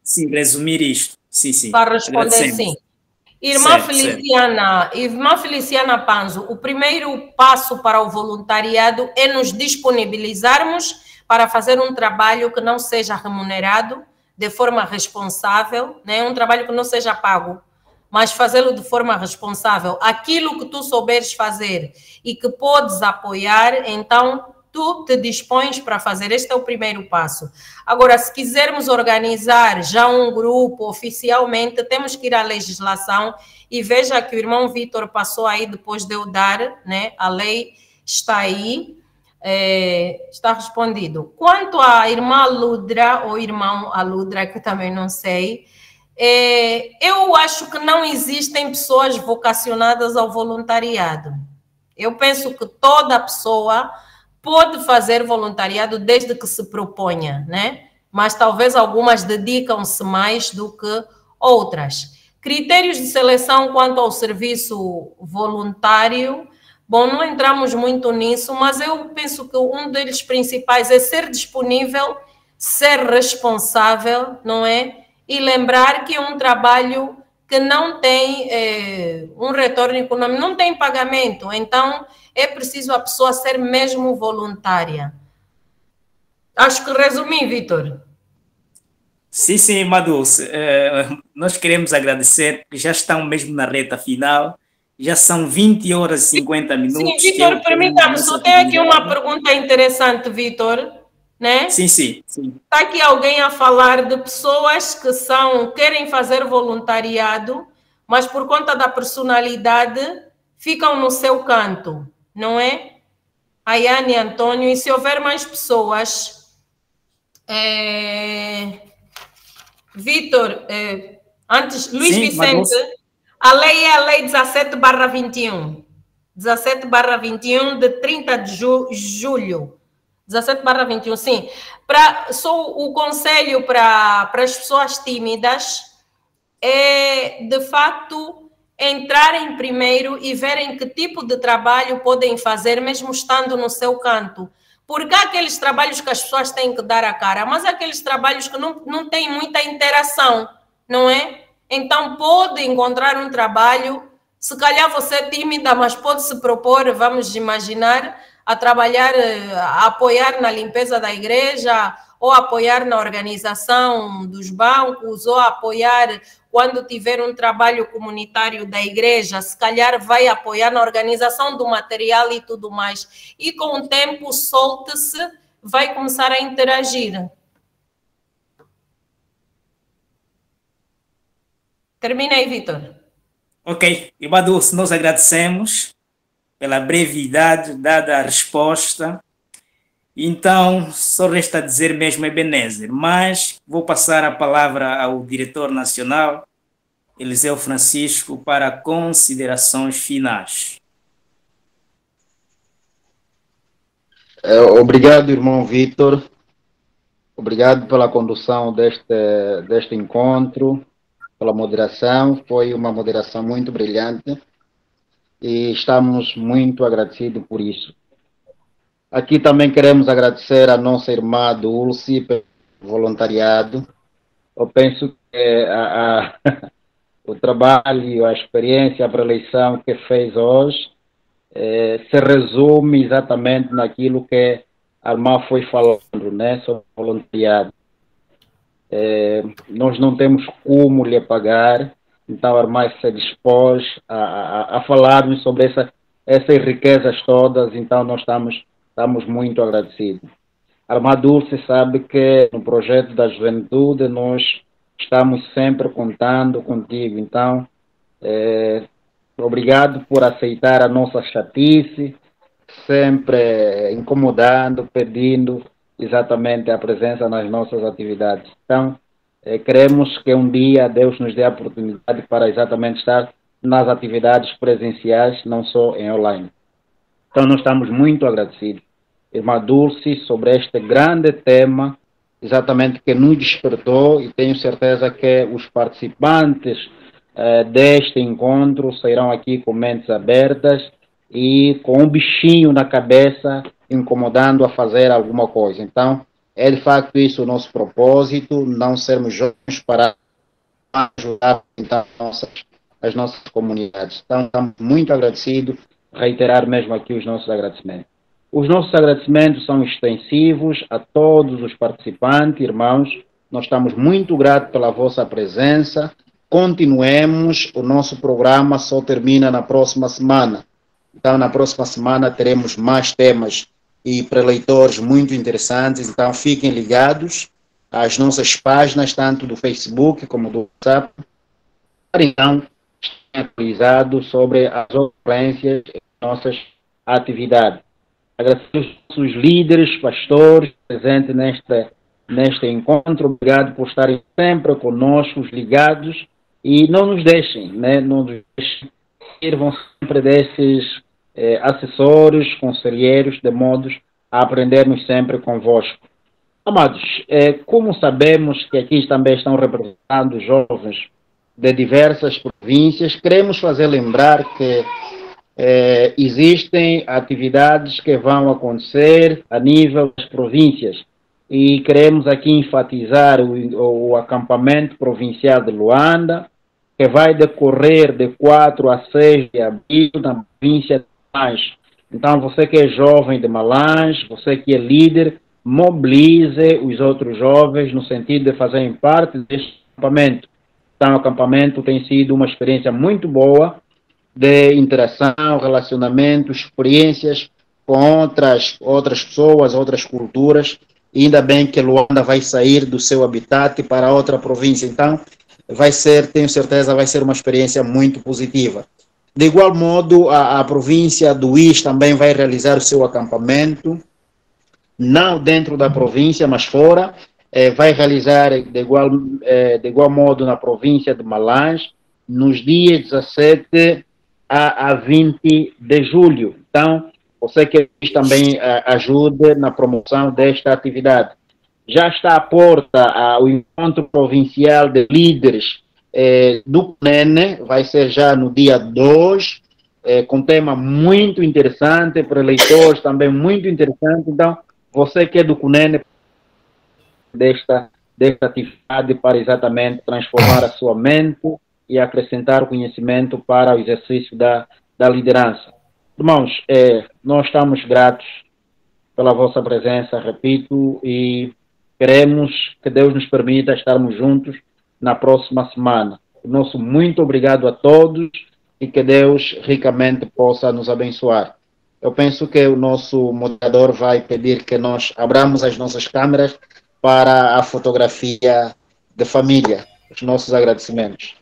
Sim, resumir isto. Sim. Para responder, sim. Irmã Feliciana Panzo, o primeiro passo para o voluntariado é nos disponibilizarmos para fazer um trabalho que não seja remunerado de forma responsável, né? Um trabalho que não seja pago, mas fazê-lo de forma responsável. Aquilo que tu souberes fazer e que podes apoiar, então tu te dispões para fazer. Este é o primeiro passo. Agora, se quisermos organizar já um grupo oficialmente, temos que ir à legislação e veja que o irmão Vitor passou aí depois de eu dar, né? A lei está aí, está respondido. Quanto à irmã Ludra, ou irmão Aludra, que eu também não sei, eu acho que não existem pessoas vocacionadas ao voluntariado. Eu penso que toda pessoa pode fazer voluntariado desde que se proponha, né? Mas talvez algumas dedicam-se mais do que outras. Critérios de seleção quanto ao serviço voluntário, bom, não entramos muito nisso, mas eu penso que um deles principais é ser disponível, ser responsável, não é? E lembrar que é um trabalho que não tem um retorno econômico, não tem pagamento, então é preciso a pessoa ser mesmo voluntária. Acho que resumi, Vitor. Sim, Madulce. Nós queremos agradecer, porque já estão mesmo na reta final, já são 20 horas e 50 minutos. Sim, Vitor, permita-me, só tenho aqui uma pergunta interessante, Vitor, né? Sim. Está aqui alguém a falar de pessoas que querem fazer voluntariado, mas por conta da personalidade ficam no seu canto, não é? Ayane Antônio, e se houver mais pessoas, Vitor, antes, Luiz Vicente, a lei é a lei 17/21. 17/21 de 30 de julho. 17/21, sim. O conselho para as pessoas tímidas é, de facto, entrarem primeiro e verem que tipo de trabalho podem fazer, mesmo estando no seu canto. Porque há aqueles trabalhos que as pessoas têm que dar a cara, mas há aqueles trabalhos que não têm muita interação, não é? Então, pode encontrar um trabalho, se calhar você é tímida, mas pode se propor, vamos imaginar, a trabalhar, a apoiar na limpeza da igreja, ou apoiar na organização dos bancos, ou apoiar quando tiver um trabalho comunitário da igreja, se calhar vai apoiar na organização do material e tudo mais. E com o tempo, solte-se, vai começar a interagir. Termina aí, Vitor. Ok. Ibadulce, nós agradecemos pela brevidade dada a resposta. Então, só resta dizer mesmo Ebenezer, mas vou passar a palavra ao diretor nacional, Eliseu Francisco, para considerações finais. Obrigado, irmão Vitor. Obrigado pela condução deste encontro, pela moderação. Foi uma moderação muito brilhante e estamos muito agradecidos por isso. Aqui também queremos agradecer a nossa irmã Dulce pelo voluntariado. Eu penso que o trabalho, a experiência, a preleição que fez hoje se resume exatamente naquilo que a irmã foi falando, né, sobre voluntariado. Nós não temos como lhe pagar, então a irmã se dispôs a falarmos sobre essas riquezas todas, então nós estamos muito agradecidos. A irmã Dulce sabe que no projeto da juventude nós estamos sempre contando contigo. Então, obrigado por aceitar a nossa chatice, sempre incomodando, pedindo exatamente a presença nas nossas atividades. Então, queremos que um dia Deus nos dê a oportunidade para exatamente estar nas atividades presenciais, não só em online. Então, nós estamos muito agradecidos, irmã Dulce, sobre este grande tema, exatamente que nos despertou, e tenho certeza que os participantes deste encontro sairão aqui com mentes abertas e com um bichinho na cabeça, incomodando a fazer alguma coisa. Então, é de facto isso o nosso propósito, não sermos jovens para ajudar a nossas as nossas comunidades. Então, estamos muito agradecidos, reiterar mesmo aqui os nossos agradecimentos. Os nossos agradecimentos são extensivos a todos os participantes, irmãos. Nós estamos muito gratos pela vossa presença. Continuemos, o nosso programa só termina na próxima semana. Então, na próxima semana teremos mais temas e preleitores muito interessantes. Então, fiquem ligados às nossas páginas, tanto do Facebook como do WhatsApp, para então estarem atualizados sobre as ocorrências e nossas atividades. Agradecer aos nossos líderes, pastores presentes neste encontro. Obrigado por estarem sempre conosco, ligados, e não nos deixem, né? Não nos deixem, sirvam sempre desses assessores, conselheiros, de modos a aprendermos sempre convosco. Amados, como sabemos que aqui também estão representando jovens de diversas províncias, queremos fazer lembrar que existem atividades que vão acontecer a nível das províncias e queremos aqui enfatizar o acampamento provincial de Luanda, que vai decorrer de 4 a 6 de abril na província de Malange. Então, você que é jovem de Malange, você que é líder, mobilize os outros jovens no sentido de fazerem parte deste acampamento. Então, o acampamento tem sido uma experiência muito boa de interação, relacionamento, experiências com outras pessoas, outras culturas. E ainda bem que Luanda vai sair do seu habitat para outra província. Então, vai ser, tenho certeza, vai ser uma experiência muito positiva. De igual modo, a província do Is também vai realizar o seu acampamento, não dentro da província, mas fora. Vai realizar de igual modo na província de Malange, nos dias 17 a 20 de julho. Então, você que também ajude na promoção desta atividade. Já está à porta o encontro provincial de líderes do CNEN, vai ser já no dia 2, com tema muito interessante, para eleitores também muito interessante. Então, você que é do CUNEN, desta atividade para exatamente transformar a sua mente e acrescentar conhecimento para o exercício da liderança. Irmãos, nós estamos gratos pela vossa presença, repito, e queremos que Deus nos permita estarmos juntos na próxima semana. Nosso muito obrigado a todos e que Deus ricamente possa nos abençoar. Eu penso que o nosso moderador vai pedir que nós abramos as nossas câmeras para a fotografia de família, os nossos agradecimentos.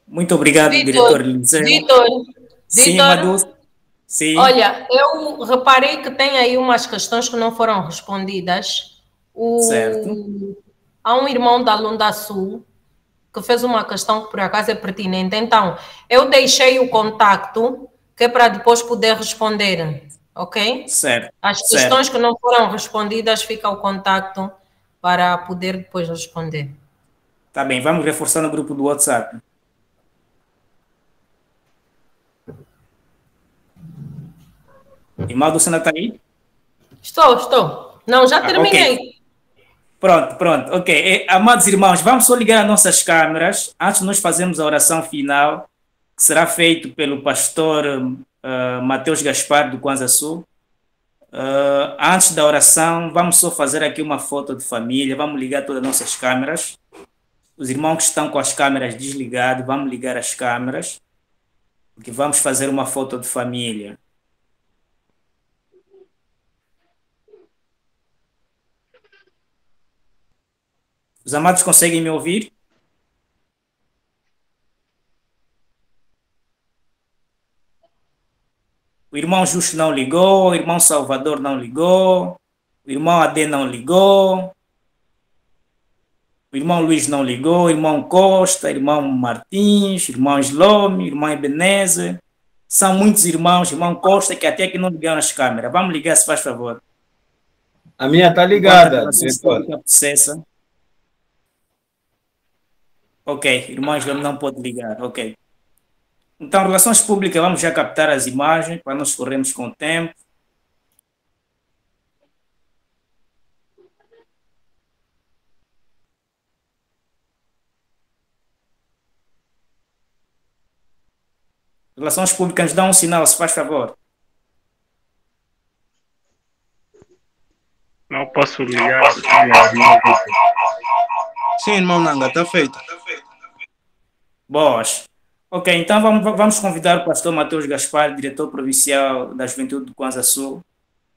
Muito obrigado, diretor Eliseu. Sim, Madu. Sim. Olha, eu reparei que tem aí umas questões que não foram respondidas. Certo. Há um irmão da Lunda Sul que fez uma questão que por acaso é pertinente. Então, eu deixei o contacto que é para depois poder responder, ok? Certo. As questões que não foram respondidas, fica o contacto para poder depois responder. Tá bem, vamos reforçar no grupo do WhatsApp. Irmã Dulcina está aí? Estou. Não, já terminei. Okay. Pronto. Ok. Amados irmãos, vamos só ligar as nossas câmeras antes de nós fazermos a oração final, que será feito pelo pastor Mateus Gaspar, do Kwanza Sul. Antes da oração, vamos só fazer aqui uma foto de família, vamos ligar todas as nossas câmeras. Os irmãos que estão com as câmeras desligadas, vamos ligar as câmeras, porque vamos fazer uma foto de família. Os amados conseguem me ouvir? O irmão Justo não ligou, o irmão Salvador não ligou, o irmão Adê não ligou, o irmão Luiz não ligou, o irmão Costa, o irmão Martins, o irmão Slome, o irmão Ebenezer. São muitos irmãos, irmão Costa, que até que não ligaram as câmeras. Vamos ligar, se faz favor. A minha está ligada. Ok, irmão Slome não pode ligar, ok. Então, relações públicas, vamos já captar as imagens para nós corrermos com o tempo. Relações Públicas, dá um sinal, se faz favor. Não posso ligar. Sim, irmão Nanga, está feito. Boas. Ok, então vamos convidar o pastor Mateus Gaspar, diretor provincial da Juventude do Kwanza Sul,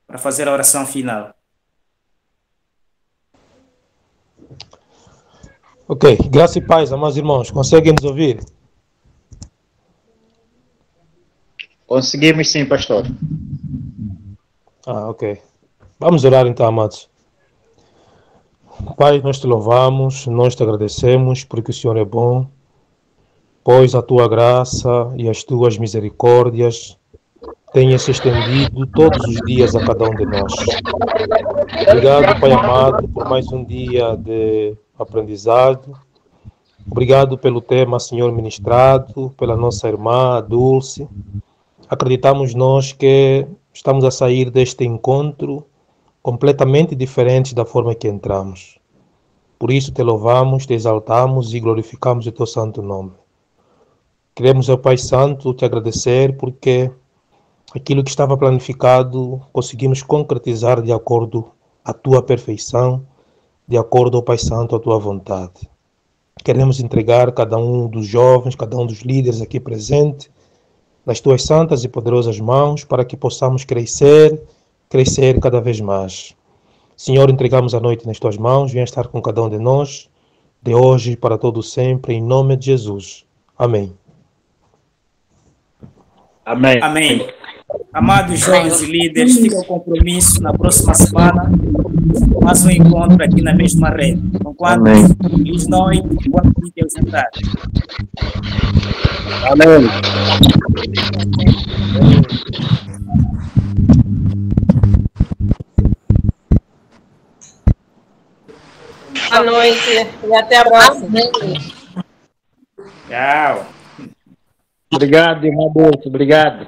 para fazer a oração final. Ok, graça e paz, amados irmãos. Conseguem nos ouvir? Conseguimos sim, pastor. Ok. Vamos orar então, amados. Pai, nós te louvamos, nós te agradecemos porque o Senhor é bom, pois a tua graça e as tuas misericórdias têm se estendido todos os dias a cada um de nós. Obrigado, Pai amado, por mais um dia de aprendizado. Obrigado pelo tema, Senhor, ministrado, pela nossa irmã Dulce. Acreditamos nós que estamos a sair deste encontro completamente diferente da forma que entramos. Por isso te louvamos, te exaltamos e glorificamos o teu santo nome. Queremos, ó Pai Santo, te agradecer porque aquilo que estava planificado conseguimos concretizar de acordo à tua perfeição, de acordo, ó Pai Santo, à tua vontade. Queremos entregar cada um dos jovens, cada um dos líderes aqui presentes, nas tuas santas e poderosas mãos, para que possamos crescer cada vez mais. Senhor, entregamos a noite nas tuas mãos, venha estar com cada um de nós, de hoje para todo sempre, em nome de Jesus. Amém. Amém. Amém. Amados jovens e líderes, fica o compromisso na próxima semana, mais um encontro aqui na mesma rede. Enquanto, feliz noite, boa noite aos entrados. Amém. Boa noite e até a próxima. Tchau. Obrigado, irmão Dulce. Obrigado.